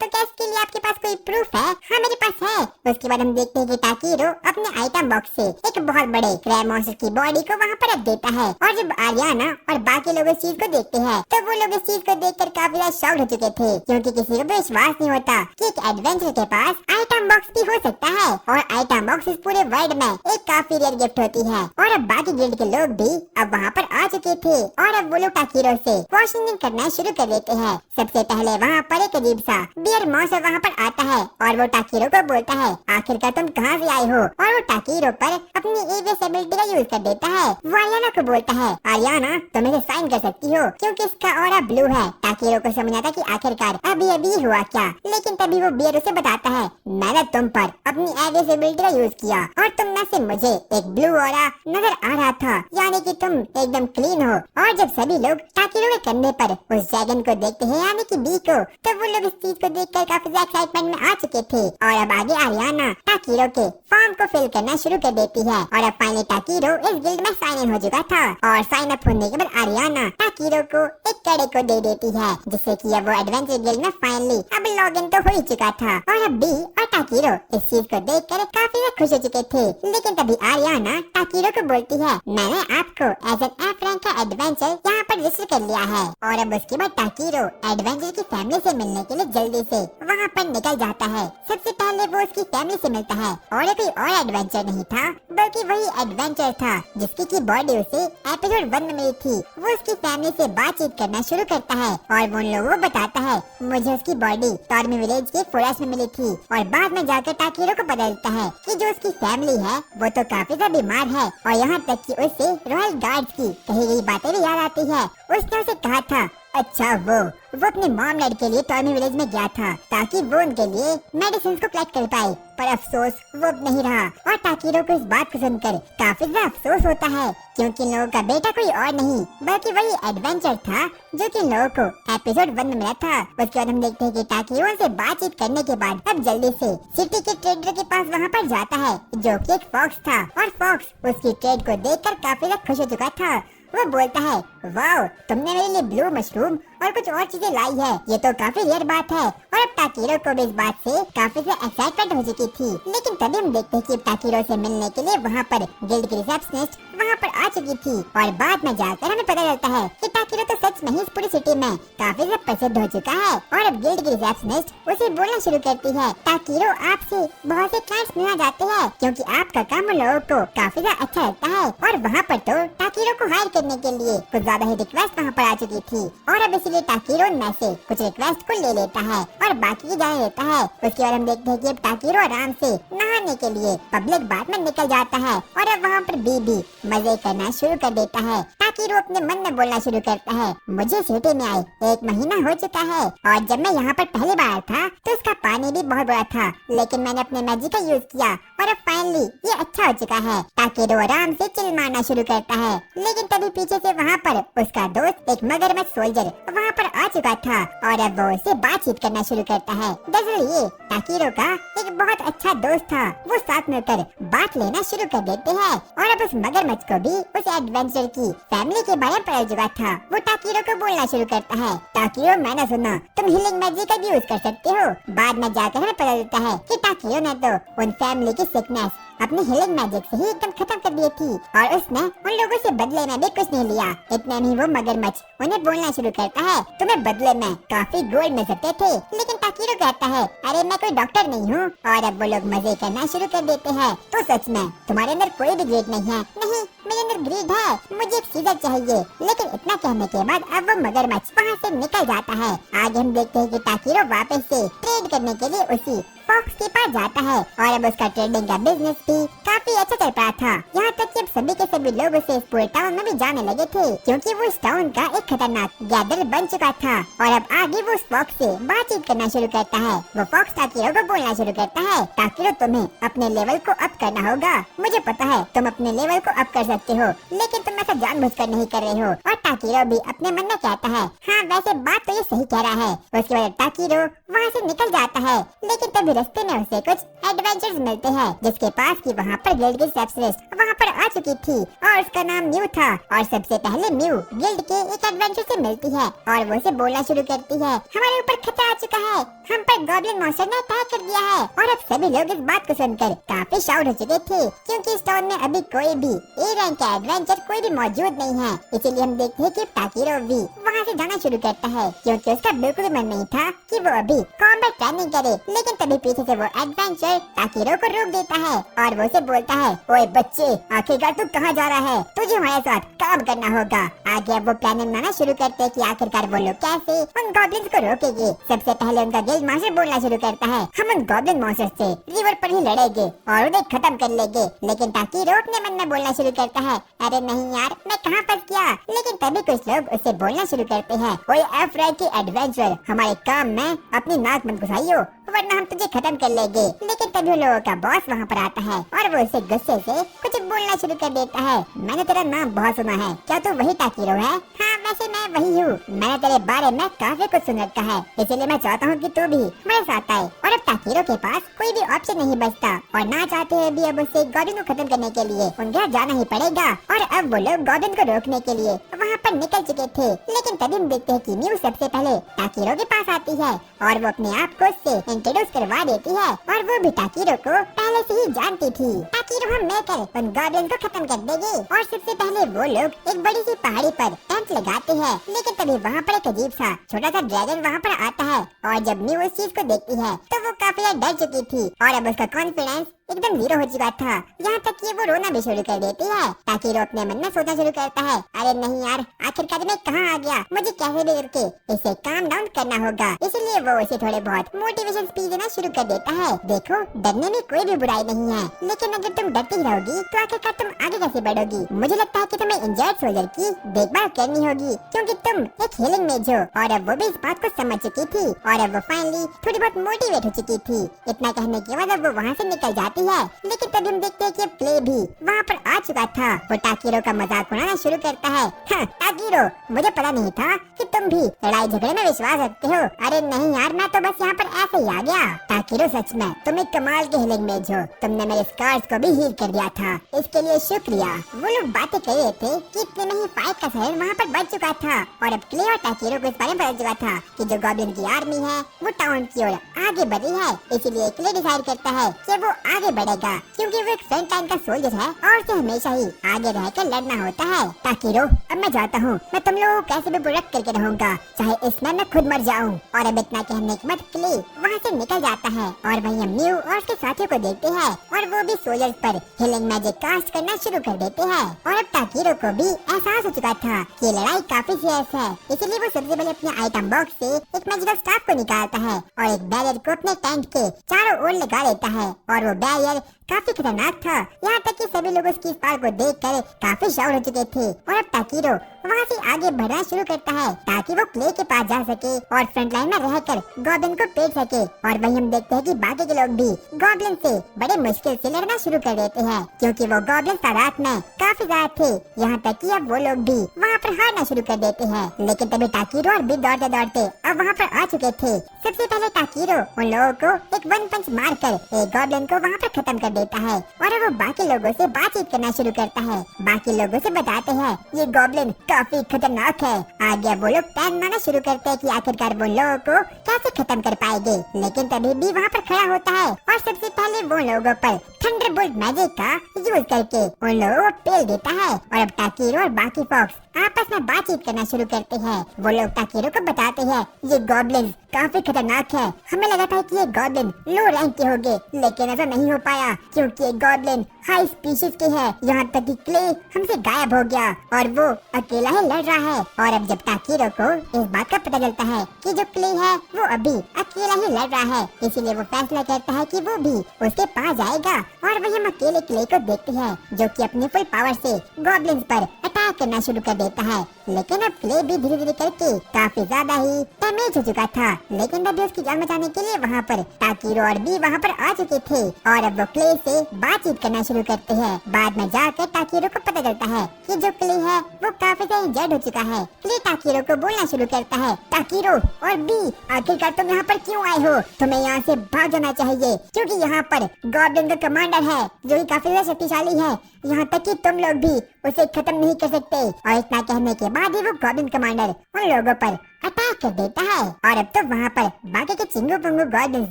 तो क्या इसके लिए आपके पास कोई प्रूफ है? हाँ मेरे पास है। उसके बाद हम देखते हैं कि टाकीरो अपने आइटम बॉक्स से एक बहुत बड़े क्रैब मॉन्स्टर की बॉडी को वहाँ पर रख देता है। और जब आरियाना और बाकी लोग इस चीज को देखते हैं तो वो लोग इस चीज को देखकर काफी ज्यादा शॉक्ड हो चुके थे, क्योंकि किसी को भी विश्वास नहीं होता कि एक एडवेंचर के पास आइटम बॉक्स भी हो सकता है। और आइटम बॉक्स इस पूरे वर्ल्ड में एक काफी रेयर गिफ्ट होती है। और अब बाकी गिल्ड के लोग भी अब वहाँ पर आ चुके थे और अब वो लोग टाकीरो से क्वेश्चनिंग करना शुरू कर देते हैं। सबसे पहले वहाँ पर एक अजीब सा बियर मॉन्स्टर वहाँ पर आता है और वो टाकीरो को बोलता है, आखिरकार तुम कहाँ से आए हो? और वो टाकीरो पर अपनी एवियस एबिलिटी का यूज कर देता है। वो आरियाना को बोलता है, आरियाना तुम इसे साइन कर सकती हो क्योंकि इसका ऑरा ब्लू है। टाकीरो को समझ आता कि आखिरकार अभी अभी हुआ क्या, लेकिन तभी वो बियर उसे बताता है, मैंने तुम पर अपनी एवियस एबिलिटी का यूज किया और तुम में से मुझे एक ब्लू ऑरा नजर आ रहा था, यानी कि तुम एकदम क्लीन हो। और जब सभी लोग टाकीरो के कंधे पर उस ड्रैगन को देखते हैं, यानी कि बी को, तो वो लोग इस चीज को देखकर काफी एक्साइटमेंट में आ चुके थे। और अब आगे आरियाना टाकीरो के फॉर्म को फिल करना शुरू कर देती है। और अब फाइनली टाकीरो इस गिल्ड में साइन इन हो चुका था। और साइन अप होने के बाद आरियाना टाकीरो को एक कड़े को दे देती है, जिससे कि अब वो एडवेंचर गिल्ड में फाइनली अब लॉगिन तो हो ही चुका था और अब बी और टाकीरो इस चीज को देखकर काफी खुश हो चुके थे। लेकिन तभी आर्याना टाकीरो को बोलती है, मैंने आपको एज एन एफ रैंक का एडवेंचर यहाँ पर रजिस्टर कर लिया है। और अब उसके बाद टाकीरो एडवेंचर की फैमिली से मिलने के लिए जल्दी से वहाँ पर निकल जाता है। सबसे पहले वो उसकी फैमिली से मिलता है और कोई और एडवेंचर नहीं था बल्कि वही एडवेंचर था जिसकी की बॉडी उसे एपिसोड 1 में मिली थी। वो उसकी फैमिली से बातचीत करना शुरू करता है और वो उन लोगों को बताता है, मुझे उसकी बॉडी टॉर्मी विलेज के फॉरेस्ट में मिली थी। और बाद में जाकर टाकीरो को पता चलता है कि जो उसकी फैमिली है वो तो काफी ज्यादा बीमार है और यहाँ तक कि उसे रॉयल गार्ड्स की कही गई बातें भी याद आती है। उसने उसे कहा था, अच्छा वो अपने मॉम डैड के लिए टॉर्मी विलेज में गया था ताकि वो उनके लिए मेडिसिन को कलेक्ट कर पाए, पर अफसोस वो नहीं रहा। और टाकीरो को इस बात को सुनकर काफी ज्यादा अफसोस होता है क्योंकि इन लोगों का बेटा कोई और नहीं बल्कि वही एडवेंचर था जो कि इन लोगों को एपिसोड 1 में मिला था। उसके बाद हम देखते हैं कि टाकीरो से बातचीत करने के बाद अब जल्दी से सिटी के ट्रेडर के पास वहाँ पर जाता है जो कि एक फॉक्स था और फॉक्स उसकी ट्रेड को देखकर काफी ज्यादा खुश हो चुका था। वो बोलता है, वाओ तुमने मेरे लिए ब्लू मशरूम और कुछ और चीजें लाई है, ये तो काफी रेयर बात है। और अब टाकीरो को भी इस बात से काफी से एक्साइटमेंट हो चुकी थी। लेकिन तभी हम देखते हैं कि टाकीरो से मिलने के लिए वहाँ पर गिल्ड की रिसेप्शनिस्ट वहाँ पर आ चुकी थी और बाद में जाकर हमें पता चलता है कि टाकीरो तो सच में ही इस पूरी सिटी में काफी ज्यादा प्रसिद्ध हो चुका है। और अब गिल्ड की रिसेप्शनिस्ट उसे बोलना शुरू करती है, टाकीरो आपसे बहुत से क्लाइंट्स मिलना चाहते हैं क्योंकि आपका काम उन लोगों को काफी ज्यादा अच्छा लगता है। और वहाँ पर तो टाकीरो को हायर करने के लिए कुछ ज्यादा ही रिक्वेस्ट वहाँ पर आ चुकी थी और अब इसलिए टाकीरो उनमें से कुछ रिक्वेस्ट को ले लेता है और बाकी की जाने देता है। उसके बाद हम देखते हैं कि अब टाकीरो आराम से नहाने के लिए पब्लिक बाथ में निकल जाता है और अब वहाँ पर बीबी मजे करना शुरू कर देता है। टाकीरो अपने मन में बोलना शुरू करता है, मुझे सिटी में आए 1 महीना हो चुका है और जब मैं यहाँ पर पहली बार था तो उसका पानी भी बहुत बड़ा था, लेकिन मैंने अपने मैजिक का यूज किया और अब फाइनली ये अच्छा हो चुका है। टाकीरो आराम से चिल मारना शुरू करता है। लेकिन तभी पीछे से वहाँ पर उसका दोस्त एक मगरमच्छ सोल्जर वहाँ पर आ चुका था और अब वो उससे बातचीत करना शुरू करता है। दरअसल ये टाकीरो का एक बहुत अच्छा दोस्त था। वो साथ मिलकर बात लेना शुरू कर देते हैं और अब उस मगरमच्छ को भी उस एडवेंचर की फैमिली के बारे में पता चुका था। वो टाकीरो को बोलना शुरू करता है, टाकीरो मैंने सुना तुम हीलिंग मैजिक का भी यूज कर सकते हो। बाद में जाकर हमें पता चलता है कि टाकीरो ने तो उन फैमिली की सिकनेस अपनी हीलिंग मैजिक से ही एकदम खत्म कर दी थी और उसने उन लोगों से बदले में भी कुछ नहीं लिया। इतने में वो मगरमच्छ उन्हें बोलना शुरू करता है, तुम्हें बदले में काफी गोल्ड मिल सकते थे। लेकिन टाकीरो कहता है, अरे मैं कोई डॉक्टर नहीं हूँ। और अब वो लोग मजे करना शुरू कर देते हैं। तो सच में तुम्हारे अंदर कोई भी ग्रीड नहीं है? नहीं, मेरे अंदर ग्रीड है, मुझे एक सीजर चाहिए। लेकिन इतना कहने के बाद अब वो मगरमच्छ वहाँ से निकल जाता है। आगे हम देखते हैं कि टाकीरो वापस से ट्रेड करने के लिए उसी फॉक्स के पास जाता है और अब उसका ट्रेडिंग का बिजनेस भी काफी अच्छा चल रहा था। यहाँ तक कि अब सभी के सभी लोग उसे इस पूरे टाउन में भी जाने लगे थे क्योंकि वो इस टाउन का एक खतरनाक गैदर बन चुका था। और अब आगे वो उस फॉक्स से बातचीत करना शुरू करता है। वो फॉक्स टाकीरो को बोलना शुरू करता है, टाकीरो तुम्हें अपने लेवल को अप करना होगा। मुझे पता है तुम अपने लेवल को अप कर सकते हो, लेकिन तुम ऐसा जानबूझकर नहीं कर रहे हो। और टाकीरो भी अपने मन में कहता है, हाँ वैसे बात तो ये सही कह रहा है। उसके बाद टाकीरो वहाँ से निकल जाता है। लेकिन तभी रास्ते में उसे कुछ एडवेंचर्स मिलते हैं जिसके पास की वहाँ पर गिल्ड की रिसेप्शनिस्ट वहाँ पर आ चुकी थी और उसका नाम म्यू था। और सबसे पहले म्यू गिल्ड के एक एडवेंचर से मिलती है और वो उसे बोलना शुरू करती है, हमारे ऊपर खतरा आ चुका है, हम पर गॉब्लिन मॉन्स्टर ने अटैक कर दिया है। और अब सभी लोग इस बात को सुनकर काफी शाउट हो चुके थे क्योंकि इस टाउन में अभी कोई भी ए रैंक का एडवेंचर कोई भी मौजूद नहीं है। इसीलिए हम देखते हैं कि टाकीरो भी वहाँ से जाना शुरू करता है क्योंकि उसका बिल्कुल मन नहीं था कि वो अभी कॉम्बैट ट्रेनिंग करे। लेकिन तभी पीछे से वो एडवेंचर टाकीरो को रोक देता है और वो उसे बोलता है, ओए बच्चे, आखिरकार तू कहाँ जा रहा है? तुझे हमारे साथ काम करना होगा। आगे अब वो प्लान बनाना शुरू करते हैं कि आखिरकार वो लोग कैसे उन गॉब्लिन्स को रोकेंगे। सबसे पहले उनका गिल्ड मास्टर बोलना शुरू करता है, हम उन गॉब्लिन मॉन्स्टर से रिवर पर ही लड़ेंगे और उन्हें खत्म कर लेंगे। लेकिन टाकीरो अपने मन में बोलना शुरू करता है, अरे नहीं यार, मैं कहाँ फंस गया? लेकिन तभी कुछ लोग उसे बोलना शुरू करते हैं, ओए एफ रैंक के एडवेंचर, हमारे काम में अपनी नाक मत घुसाइयो वरना हम तुझे खत्म कर लेंगे। लेकिन तभी लोगों का बॉस वहाँ पर आता है और वो उसे गुस्से से कुछ बोलना शुरू कर देता है, मैंने तेरा नाम बहुत सुना है, क्या तू वही टाकीरो है? हाँ वैसे मैं वही हूँ। मैंने तेरे बारे में काफी कुछ सुन रखा है, इसलिए मैं चाहता हूँ कि तू भी हमारे साथ आए। और अब ताकीरो के पास कोई भी ऑप्शन नहीं बचता और ना चाहते हुए भी अब उसे गॉब्लिन को खत्म करने के लिए उनके यहाँ जाना ही पड़ेगा। और अब वो लोग गॉब्लिन को रोकने के लिए वहाँ पर निकल चुके थे। लेकिन तभी हम देखते हैं कि म्यू सबसे पहले ताकीरो के पास आती है और वो अपने आप को उससे इंट्रोड्यूस करवा देती है। और वो भी ताकीरो को पहले से ही जानती थी। ताकीरो हम मिलकर उन गॉब्लिन को खत्म कर देंगे। और सबसे पहले वो लोग एक बड़ी सी पहाड़ी पर टेंट लगाते हैं। लेकिन तभी वहाँ पर एक अजीब सा छोटा सा ड्रैगन वहाँ पर आता है और जब म्यू उस चीज को देखती है तो वो काफी डर चुकी थी और अब उसका कॉन्फिडेंस एकदम जीरो हो चुका था। यहाँ तक कि वो रोना भी शुरू कर देती है। ताकीरो अपने मन में सोचना शुरू करता है, अरे नहीं यार, आखिरकार मैं कहाँ आ गया, मुझे कैसे भी करके इसे काम डाउन करना होगा। इसलिए वो उसे थोड़े बहुत मोटिवेशन स्पीच देना शुरू कर देता है। देखो, डरने में कोई भी बुराई नहीं है, लेकिन अगर तुम डरती रहोगी तो आखिरकार तुम आगे कैसे बढ़ोगी। मुझे लगता है कि तुम्हें इंजर्ड सोल्जर की देखभाल करनी होगी, क्योंकि तुम एक हीलिंग मेज हो। और अब वो भी इस बात को समझ चुकी थी और अब वो फाइनली थोड़ी बहुत मोटिवेट हो चुकी थी। इतना कहने के बाद अब वो वहाँ से निकल जाती है। लेकिन तभी हम देखते हैं कि प्ले भी वहाँ पर आ चुका था। वो ताकीरो का मजाक उड़ाना शुरू करता है। ताकीरो, मुझे पता नहीं था कि तुम भी लड़ाई झगड़े में विश्वास रखते हो। अरे नहीं यार, मैं तो बस यहाँ पर ऐसे ही आ गया। ताकीरो, सच में तुम एक कमाल के हीलिंग मेज हो, तुमने मेरे स्कार्स को भी हील कर दिया था, इसके लिए शुक्रिया। वो लोग बातें कर रहे थे कि इतने में ही फाइट का शहर वहाँ पर बच चुका था और अब क्ले और ताकीरो को इस बारे में पता चला था कि जो गॉब्लिन की आर्मी है वो टाउन की ओर आगे बढ़ी है। इसीलिए क्ले डिसाइड करता है कि वो आगे बढ़ेगा, क्योंकि वो एक फ्रंट लाइन का सोल्जर है और उसे हमेशा ही आगे रहकर लड़ना होता है। ताकीरो, अब मैं जाता हूँ, मैं तुम लोगों को कैसे भी प्रोटेक्ट करके रहूंगा, चाहे इसमें मैं खुद मर जाऊँ। और अब इतना कहने के बाद क्ले वहाँ से निकल जाता है और वहीं हम म्यू और उसके साथियों को देखते हैं और वो भी सोल्जर्स पर हीलिंग मैजिक कास्ट करना शुरू कर देते हैं। और अब ताकीरो को भी एहसास हो चुका था कि लड़ाई काफी सीरियस है, इसलिए वो सबसे पहले अपने आइटम बॉक्स से एक मैजिकल स्टाफ को निकालता है और एक बैरियर को अपने टैंक के चारों ओर लगा लेता है। और वो बैरियर काफी खतरनाक था, यहाँ तक कि सभी लोग उसकी पार को देखकर काफी शाउट हो चुके थे। और अब ताकीरो वहाँ से आगे बढ़ना शुरू करता है ताकि वो क्ले के पास जा सके और फ्रंट लाइन में रहकर गॉब्लिन को पेट सके। और वहीं हम देखते हैं कि बाकी के लोग भी गॉब्लिन से बड़े मुश्किल से लड़ना शुरू कर देते हैं, क्योंकि वो गॉब्लिन तादाद में काफी ज्यादा थे। यहाँ तक कि अब वो लोग भी वहाँ पर हारना शुरू कर देते हैं। लेकिन तभी ताकीरो और भी दौड़ते दौड़ते अब वहाँ पर आ चुके थे। सबसे पहले ताकीरो उन लोगों को एक वन पंच मारकर एक गॉब्लिन को वहाँ पर खत्म कर देता है और वो बाकी लोगों से बातचीत करना शुरू करता है। बाकी लोगों से बताते हैं ये गॉब्लिन काफी खतरनाक है। आगे वो लोग प्लान बनाना शुरू करते हैं कि आखिरकार वो लोगों को कैसे खत्म कर पाएंगे। लेकिन तभी भी वहाँ पर खड़ा होता है और सबसे पहले वो लोगों पर थंडरबोल्ट मैजिक का यूज करके उन लोगों को पेल देता है। और अब ताकीरो और बाकी फॉक्स आपस में बातचीत करना शुरू करते हैं। वो लोग ताकीरो को बताते हैं ये गॉब्लिन काफी खतरनाक है, हमें लगा था कि ये गॉब्लिन लो रैंक के होंगे, लेकिन ऐसा नहीं हो पाया क्योंकि ये गॉब्लिन हाई स्पीशीज के है। यहाँ तक कि क्ले हमसे गायब हो गया और वो अकेला ही लड़ रहा है। और अब जब ताकीरो को इस बात का पता चलता है कि जो क्ले है वो अभी अकेला ही लड़ रहा है, इसीलिए वो फैसला करता है कि वो भी उसके पास जाएगा। और वही हम अकेले क्ले को देखते हैं जो कि अपनी फुल पावर से गॉब्लिन्स पर अटैक करना शुरू कर देता है। लेकिन अब क्ले भी धीरे धीरे करके काफी ज्यादा ही डैमेज हो चुका था। लेकिन तभी उसकी जान बचाने के लिए वहाँ पर ताकीरो और भी वहाँ पर आ चुके थे और अब वो क्ले से बातचीत करना शुरू करते हैं। बाद में जाकर ताकीरो को पता चलता है कि जो क्ले है वो काफी ज्यादा इंजर्ड हो चुका है। क्ले ताकीरो को बोलना शुरू करता है, ताकीरो और बी, आखिरकार तुम यहाँ पर क्यों आए हो? तुम्हें यहाँ से भाग जाना चाहिए, क्योंकि यहाँ पर गॉब्लिन का कमांडर है जो कि काफी ज्यादा शक्तिशाली है। यहाँ तक कि तुम लोग भी उसे खत्म नहीं कर सकते। और इतना कहने के बाद ही वो गॉब्लिन कमांडर उन लोगों पर अटैक कर देता है। और अब तो वहाँ पर बाकी के चिंगू पंगू गॉब्लिन्स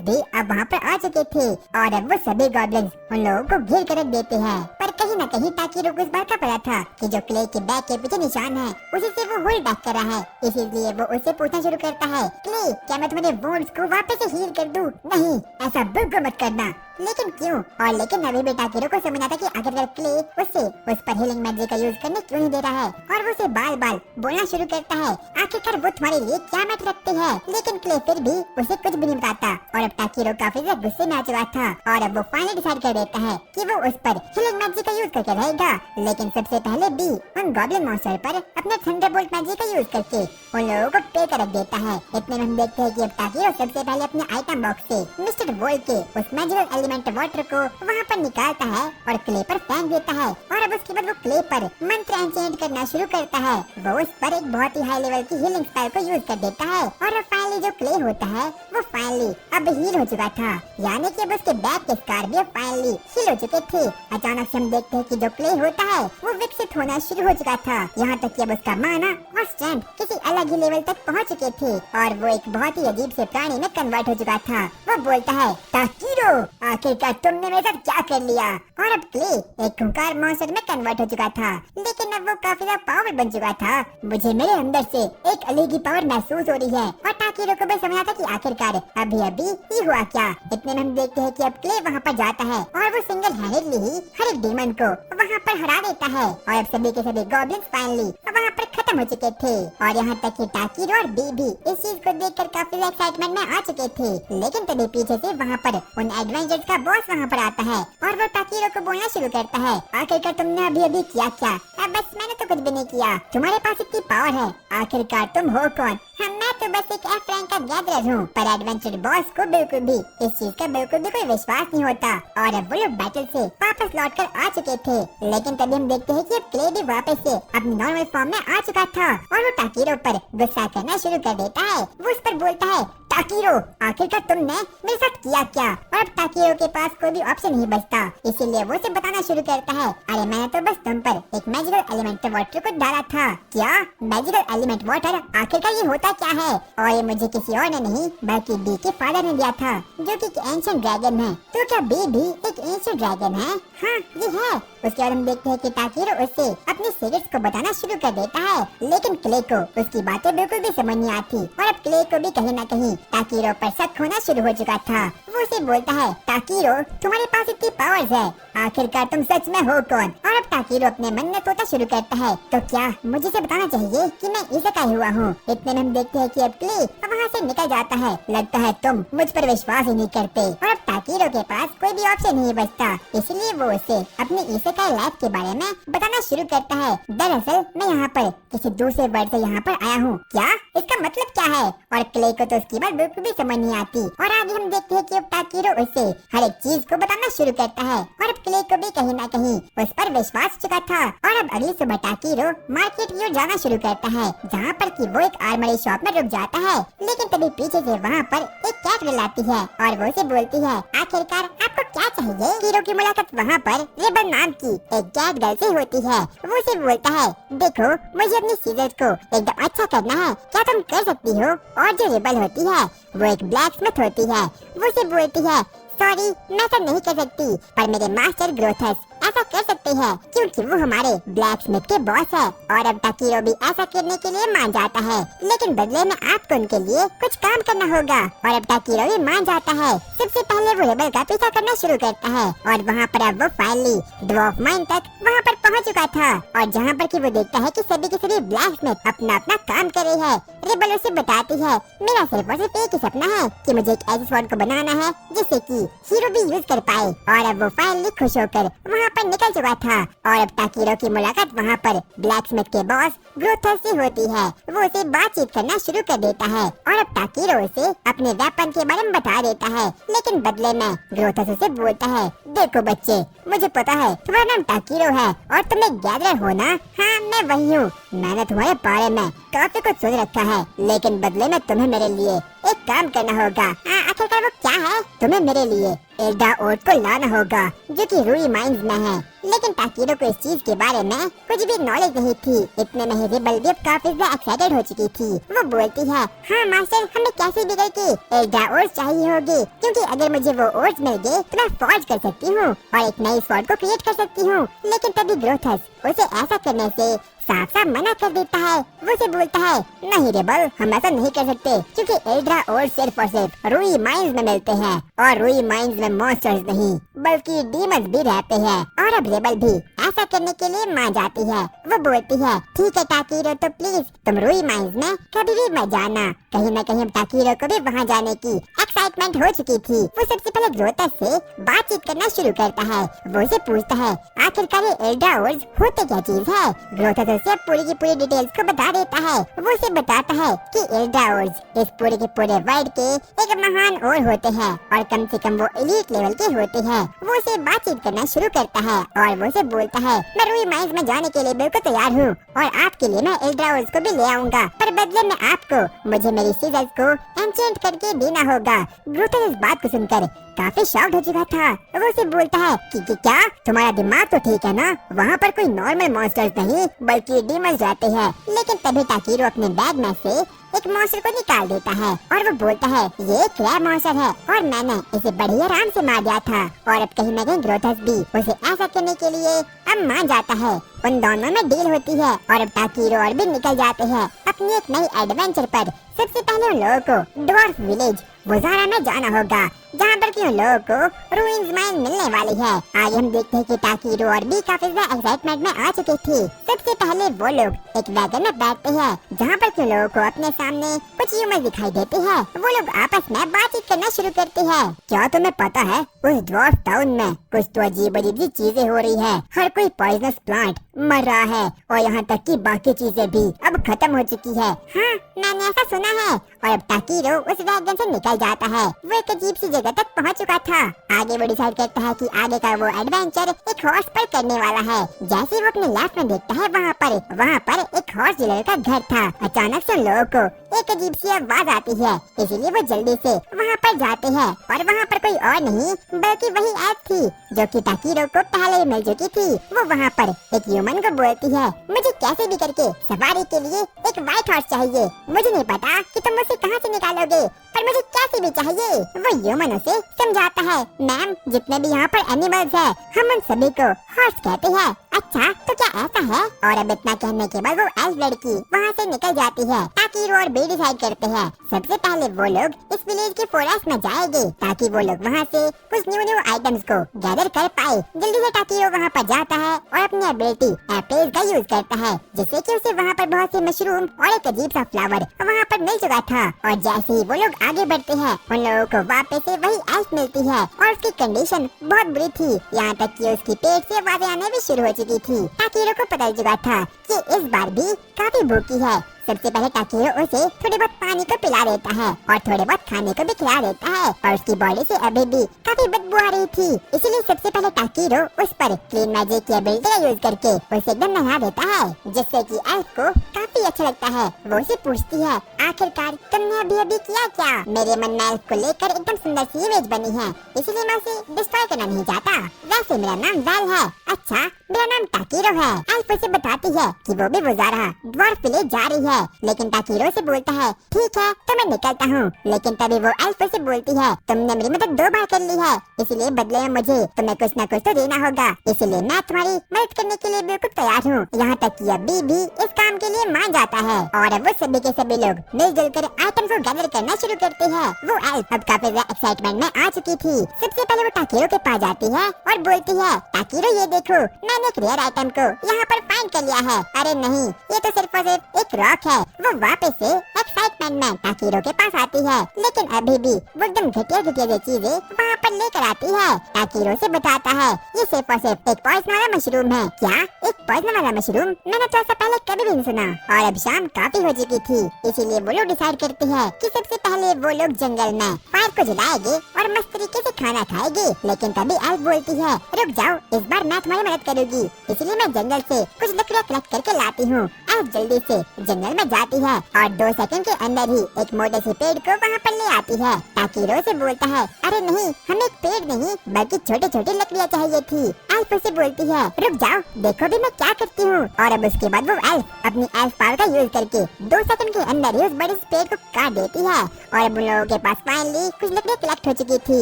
भी अब वहाँ पर आ चुके थे और अब वो सभी गॉब्लिन्स उन लोगों को घेर कर रख देते हैं। पर कहीं न कहीं ताकीरो को इस बात का पता था कि जो क्ले के बैग के पीछे निशान है उसी से वो होल्ड बैक कर रहा है, इसीलिए वो उससे पूछना शुरू करता है, क्ले क्या मैं तुम्हारे वुंड्स को वापस से हील कर दूं? नहीं, ऐसा बिल्कुल मत करना। लेकिन क्यों? और लेकिन अभी भी ताकीरो को समझ आता कि आखिरकार क्ले उससे उस पर हीलिंग मैजिक का यूज करने क्यों नहीं दे रहा है। और वो उसे बाल बाल बोलना शुरू करता है, आखिरकार वो तुम्हारे लिए क्या मैटर रखते हैं। लेकिन क्ले फिर भी उसे कुछ भी नहीं बताता। और अब ताकीरो काफी ज्यादा गुस्से में आ चुका था और अब वो फाइनली डिसाइड कर देता है कि वो उस पर हीलिंग मैजिक का यूज करके रहेगा। लेकिन सबसे पहले बी उन गॉब्लिन मॉन्स्टर पर अपने थंडरबोल्ट मैजिक का यूज करके उन लोगों को पे कर रख देता है। इतने में हम देखते हैं कि अब ताकीरो सबसे पहले अपने आइटम बॉक्स से मिस्टर वोल्ट के उस मैजिकल एलिमेंट वाटर को वहाँ पर निकालता है और क्ले पर फेंक देता है और अब उसके बाद वो क्ले पर मंत्र एंचेंट करना शुरू करता है। वो उस पर एक बहुत ही हाई लेवल की हीलिंग स्पेल को यूज कर देता है और फाइनली जो क्ले होता है वो फाइनली अब हील हो चुका था, यानी कि अब उसके बैक के स्कार भी फाइनली हील हो चुके थे। अचानक से हम देखते हैं कि जो क्ले होता है वो विकसित होना शुरू हो चुका था, यहाँ तक कि अब उसका माना और स्ट्रेंथ किसी अलग ही लेवल तक पहुँच चुके थे और वो एक बहुत ही अजीब से प्राणी में कन्वर्ट हो चुका था। वो बोलता है, ताकीरो आखिरकार तुमने मेरे साथ क्या कर लिया। और अब क्ले एक खूंखार मॉन्स्टर में कन्वर्ट हो चुका था, लेकिन अब वो काफी ज्यादा पावरफुल बन चुका था। मुझे मेरे अंदर से एक अलग ही पावर महसूस हो रही है और ताकीरो को भी समझा था कि आखिरकार अभी ये हुआ क्या। इतने में हम देखते हैं कि अब क्ले वहाँ पर जाता है और वो सिंगल हैंडेडली ही हर एक डीमन को वहाँ पर हरा देता है और अब सभी के सभी गॉब्लिन्स फाइनली वहाँ पर खत्म हो चुके थे और यहाँ तक कि ताकीरो और बी भी इस चीज को देखकर काफी एक्साइटमेंट में आ चुके थे। लेकिन तभी पीछे से वहाँ पर उन एडवेंचर्स का बॉस वहाँ पर आता है और वो ताकीरो को बोलना शुरू करता है, आखिरकार तुमने अभी किया क्या। बस मैंने तो कुछ भी नहीं किया, तुम्हारे पास इतनी पावर है, आखिरकार तुम हो कौन। मैं तो बस एक एफ रैंक का गैदरर हूँ। पर एडवेंचर बॉस को बिल्कुल भी इस चीज का बिल्कुल भी कोई विश्वास नहीं होता और अब वो लोग बैटल से वापस लौटकर आ चुके थे। लेकिन तभी हम देखते हैं कि अब क्ले भी वापस से अपनी नॉर्मल फॉर्म में आ चुका था और वो ताकीरो पर गुस्सा करना शुरू कर देता है। वो उस पर बोलता है, ताकीरो आखिरकार तुमने मेरे साथ किया क्या। और अब ताकीरो के पास कोई भी ऑप्शन नहीं बचता, इसीलिए वो उसे बताना शुरू करता है, अरे मैंने तो बस तुम पर एक मैजिकल एलिमेंट वाटर को डाला था। क्या मैजिकल एलिमेंट वाटर, आखिरकार ये होता क्या है। और ये मुझे किसी और ने नहीं बल्कि बी के फादर ने दिया था जो कि एक एंशिएंट ड्रैगन है। तो क्या बी भी एक एंशिएंट ड्रैगन है। हाँ ये है। उसके बाद हम देखते हैं कि ताकीरो उससे अपने सीक्रेट्स को बताना शुरू कर देता है, लेकिन क्ले को उसकी बातें बिल्कुल भी समझ नहीं आती और अब क्ले को भी कहीं न कहीं ताकीरो पर शक होना शुरू हो चुका था। वो उसे बोलता है, ताकीरो तुम्हारे पास इतनी पावर्स है, आखिरकार तुम सच में हो कौन। और अब ताकीरो अपने मन में सोचना शुरू करता है, तो क्या मुझे से बताना चाहिए कि मैं इसेकाई हुआ हूँ। इतने में हम देखते हैं कि अब क्ले वहाँ से निकल जाता है। लगता है तुम मुझ पर विश्वास ही नहीं करते। और अब ताकीरो के पास कोई भी ऑप्शन नहीं बचता, इसलिए वो उसे अपनी इसेकाई लाइफ के बारे में बताना शुरू करता है। दरअसल मैं यहाँ पर किसी दूसरे वर्ल्ड से यहाँ पर आया हूँ। क्या इसका मतलब क्या है। और क्ले को तो उसकी बात बिल्कुल भी समझ नहीं आती और आगे हम देखते हैं कि अब ताकीरो उसे हर एक चीज को बताना शुरू करता है और अब क्ले को भी कहीं न कहीं उस पर विश्वास हो चुका था। और अब अगली सुबह ताकीरो मार्केट की ओर जाना शुरू करता है, जहाँ पर कि वो एक आर्मरी शॉप में रुक जाता है। लेकिन तभी पीछे से वहाँ पर एक कैट गर्ल आती है और वो उसे बोलती है, आखिरकार आपको क्या चाहिए। हीरो की मुलाकात वहाँ पर रिबन नाम की एक कैट गर्ल से होती है। वो उसे बोलता है, देखो मुझे अपनी सीजर्स को एकदम अच्छा करना है, क्या तुम कर सकती हो। और जो रिबल होती है वो एक ब्लैक स्मिथ होती है। वो उसे बोलती है, सॉरी मैं ऐसा नहीं कर सकती, पर मेरे मास्टर ग्रोथस ऐसा कर सकते हैं क्योंकि वो हमारे ब्लैक स्मिथ के बॉस है। और अब ताकीरो भी ऐसा करने के लिए मान जाता है, लेकिन बदले में आपको उनके लिए कुछ काम करना होगा। और अब ताकीरो भी मान जाता है। सबसे पहले वो रेबल का पीछा करना शुरू करता है और वहाँ पर अब वो फाइनली ड्वार्फ माइन तक वहाँ पर पहुँच चुका था और जहाँ पर कि वो देखता है कि सभी के सभी ब्लैक स्मिथ अपना अपना काम कर रही है। रेबल उसे बताती है, मेरा सिर्फ और सिर्फ एक ही सपना है कि मुझे एक ऐसे स्वॉर्ड को बनाना है जिससे कि हीरो भी यूज कर पाए। और अब वो फाइनली खुश होकर वहाँ पर निकल चुका था। और अब ताकीरो की मुलाकात वहाँ पर ब्लैक स्मिथ के बॉस ग्रोथस से होती है। वो उसे बातचीत करना शुरू कर देता है और अब ताकीरो उसे अपने वेपन के बारे में बता देता है, लेकिन बदले में ग्रोथस उसे बोलता है, देखो बच्चे मुझे पता है तुम्हारा नाम ताकीरो है और तुम एक गैदरर हो ना। हाँ मैं वही हूँ। मैंने तुम्हारे बारे में काफी कुछ सोच रखा है, लेकिन बदले में तुम्हें मेरे लिए एक काम करना होगा। आखिरकार वो क्या है। तुम्हें मेरे लिए एल्डा ओट को लाना होगा जो कि रूई माइंस में है। लेकिन ताकीरो को इस चीज के बारे में कुछ भी नॉलेज नहीं थी। इतने में ही रिबल भी काफी एक्साइटेड हो चुकी थी। वो बोलती है, हाँ मास्टर हमें कैसे भी करके एल्डा ओट्स चाहिए होगी, क्योंकि अगर मुझे वो ओट्स मिल गए तो मैं फॉर्ज कर सकती हूँ और एक नई स्वॉर्ड को क्रिएट कर सकती हूँ। लेकिन तभी ग्रोथस उसे ऐसा करने से साफ साफ मना कर देता है। वो उसे बोलता है, नहीं रेबल हम ऐसा नहीं कर सकते, क्योंकि एल्ड्रा और सिर्फ रूई माइंस में मिलते हैं और रूई माइंस में मॉन्स्टर्स नहीं बल्कि डीमंस भी रहते हैं। और अब रेबल भी ऐसा करने के लिए मान जाती है। वो बोलती है ठीक है टाकीरो, तो प्लीज तुम रूई माइंस में कभी भी मत जाना। कहीं न कहीं टाकीरो को भी वहाँ जाने की एक्साइटमेंट हो चुकी थी। वो सबसे पहले ग्रोथस से बातचीत करना शुरू करता है। वो उसे पूछता है आखिरकार ये एल्ड्राओर्स होते क्या चीज है। ग्रोथस उसे पूरी की पूरी डिटेल्स को बता देता है। वो उसे बताता है कि एल्ड्राओर्स इस पूरे के पूरे वर्ल्ड के एक महान और होते हैं और कम से कम वो एलीट लेवल के होते हैं। वो उसे बातचीत करना शुरू करता है और वो उसे बोलता है मैं रूई माइंस में जाने के लिए बिल्कुल तैयार हूँ और आपके लिए मैं एल्ड्राओर्स को भी ले आऊंगा, पर बदले में आपको मुझे मेरी सीजर्स को एन्चेंट करके देना होगा। ग्रोथस इस बात को सुनकर काफी शॉक्ड हो चुका था। वो उसे बोलता है कि क्या तुम्हारा दिमाग तो ठीक है ना, वहाँ पर कोई नॉर्मल मॉन्स्टर्स नहीं बल्कि डीमंस रहते हैं। लेकिन तभी टाकीरो अपने बैग में से एक मॉन्स्टर को निकाल देता है और वो बोलता है ये क्रैब मॉन्स्टर है और मैंने इसे बड़ी आराम से मार दिया था। और अब कहीं न कहीं ग्रोथस भी उसे ऐसा करने के लिए अब मान जाता है। उन दोनों में डील होती है और अब टाकीरो और भी निकल जाते हैं अपनी एक नई एडवेंचर पर। सबसे पहले उन लोगों को ड्वार्फ विलेज वजारा में जाना होगा जहाँ पर कि उन लोगों को रूइंस माइन मिलने वाली है। आगे हम देखते हैं कि टाकीरो और भी काफी ज्यादा एक्साइटमेंट में आ चुके थे। सबसे पहले वो लोग एक वैगन में बैठते हैं जहाँ पर कि लोगों को अपने सामने कुछ ह्यूमन दिखाई देते हैं। वो लोग आपस में बातचीत करना शुरू करते हैं। क्या तुम्हें पता है उस ड्वार्फ टाउन में कुछ तो अजीब अजीब सी चीजें हो रही है। हर कोई पॉइजनस प्लांट मर रहा है और यहाँ तक कि बाकी चीजें भी अब खत्म हो चुकी है। हाँ मैंने ऐसा सुना है। और अब टाकीरो उस वैगन से निकल जाता है। वो एक अजीब सी जगह तक पहुँच चुका था। आगे वो डिसाइड करता है कि आगे का वो एडवेंचर एक हॉर्स पर करने वाला है। जैसे वो अपने लेफ्ट में देखता है वहाँ पर एक हॉर्स डीलर का घर था। अचानक से लोगों को एक अजीब सी आवाज आती है, इसीलिए वो जल्दी से वहाँ पर जाते हैं और वहाँ पर कोई और नहीं बल्कि वही एप थी जो कि टाकीरो को पहले ही मिल चुकी थी। वो वहाँ पर एक ह्यूमन को बोलती है मुझे कैसे भी करके सवारी के लिए एक व्हाइट हॉर्स चाहिए। मुझे नहीं पता कि तुम उसे कहाँ से निकालोगे पर मुझे कैसे भी चाहिए। वो ह्यूमन उसे समझाता है मैम जितने भी यहाँ पर एनिमल्स है हम उन सभी को हॉर्स कहते हैं। अच्छा तो क्या ऐसा है। और अब इतना कहने के बाद वो एल्फ लड़की वहाँ से निकल जाती है। टाकीरो और बी डिसाइड करते हैं सबसे पहले वो लोग इस विलेज के फॉरेस्ट में जाएंगे ताकि वो लोग वहाँ से कुछ न्यू आइटम्स को गैदर कर पाए। जल्दी से टाकीरो वहाँ पर जाता है और अपनी एबिलिटी एप्रेज का यूज करता है जिससे कि उसे वहाँ पर बहुत सी मशरूम और एक अजीब सा फ्लावर वहाँ पर मिल चुका था। और जैसे ही वो लोग आगे बढ़ते हैं उन लोगों को वापस से वही एल्फ मिलती है और उसकी कंडीशन बहुत बुरी थी। यहाँ तक कि उसकी पेट से आवाजें आने भी शुरू हो चुकी थी। टाकीरो को पता चल चुका था कि इस बार भी काफी भूखी है। सबसे पहले टाकीरो उसे थोड़ी बहुत पानी को पिला देता है और थोड़े बहुत खाने को भी खिला देता है और उसकी बॉडी से अभी भी काफी बदबू आ रही थी। इसीलिए सबसे पहले टाकीरो उस पर क्लीन मैजिक की एबिलिटी का यूज करके उसे एकदम नहा देता है जिससे कि एल्फ को काफी अच्छा लगता है। वो उसे पूछती है आखिरकार तुमने अभी अभी किया क्या। मेरे मन में एल्फ को लेकर एकदम सुंदर सी इमेज बनी है इसीलिए मैं उसे डिस्ट्रॉय करना नहीं चाहता। वैसे मेरा नाम वेल है। अच्छा मेरा नाम टाकीरो है। एल्फ उसे बताती है कि वो भी वजारा ड्वार्फ विलेज जा रही है लेकिन टाकीरो से बोलता है ठीक है तो मैं निकलता हूँ। लेकिन तभी वो एल्फ से बोलती है तुमने मेरी मदद 2 बार कर ली है इसलिए बदले में मुझे तुम्हें कुछ न कुछ तो देना होगा। इसलिए मैं तुम्हारी मदद करने के लिए बिल्कुल तैयार हूँ। यहाँ तक कि अभी भी इस काम के लिए मान जाता है और अब वो सभी के सभी लोग मिलजुल कर आइटम को गैदर करना शुरू करते हैं। वो एल्फ अब काफी ज्यादा एक्साइटमेंट में आ चुकी थी। सबसे पहले वो टाकीरो के पास जाती है और बोलती है टाकीरो ये देखो मैंने एक रेयर आइटम को यहाँ पर फाइंड कर लिया है। अरे नहीं ये तो सिर्फ और सिर्फ एक रॉक है। वो वापस से एक्साइटमेंट में टाकीरो के पास आती है लेकिन अभी भी वो एकदम घटिया चीजें वहाँ पर लेकर आती है। टाकीरो से बताता है ये सिर्फ और सिर्फ एक पॉइजन वाला मशरूम है। क्या एक पॉइजन वाला मशरूम? मैंने तो ऐसा पहले कभी भी नहीं सुना। और अब शाम काफी हो चुकी थी इसीलिए वो लोग डिसाइड करते हैं कि सबसे पहले वो लोग जंगल में फायर को जलाएंगे और मस्त तरीके से खाना खाएंगे। लेकिन तभी एल्फ बोलती है रुक जाओ इस बार मैं तुम्हारी मदद करूंगी इसलिए मैं जंगल से कुछ लकड़ियाँ कलेक्ट करके लाती हूँ। एल्फ जल्दी से जंगल में जाती है और 2 सेकंड के अंदर ही एक मोटे से पेड़ को वहाँ पर ले आती है। टाकीरो से बोलता है अरे नहीं हमें एक पेड़ नहीं बल्कि छोटी छोटी लकड़ियाँ चाहिए थी। एल्फ उसे बोलती है, रुक जाओ, देखो भी मैं क्या करती हूँ। और अब उसके बाद वो एल्फ अपनी एल्फ पावर का यूज करके 2 सेकंड के अंदर ही उस बड़े पेड़ को काट देती है। और अब उन लोगों के पास फाइनली कुछ लकड़ियां कलेक्ट हो चुकी थी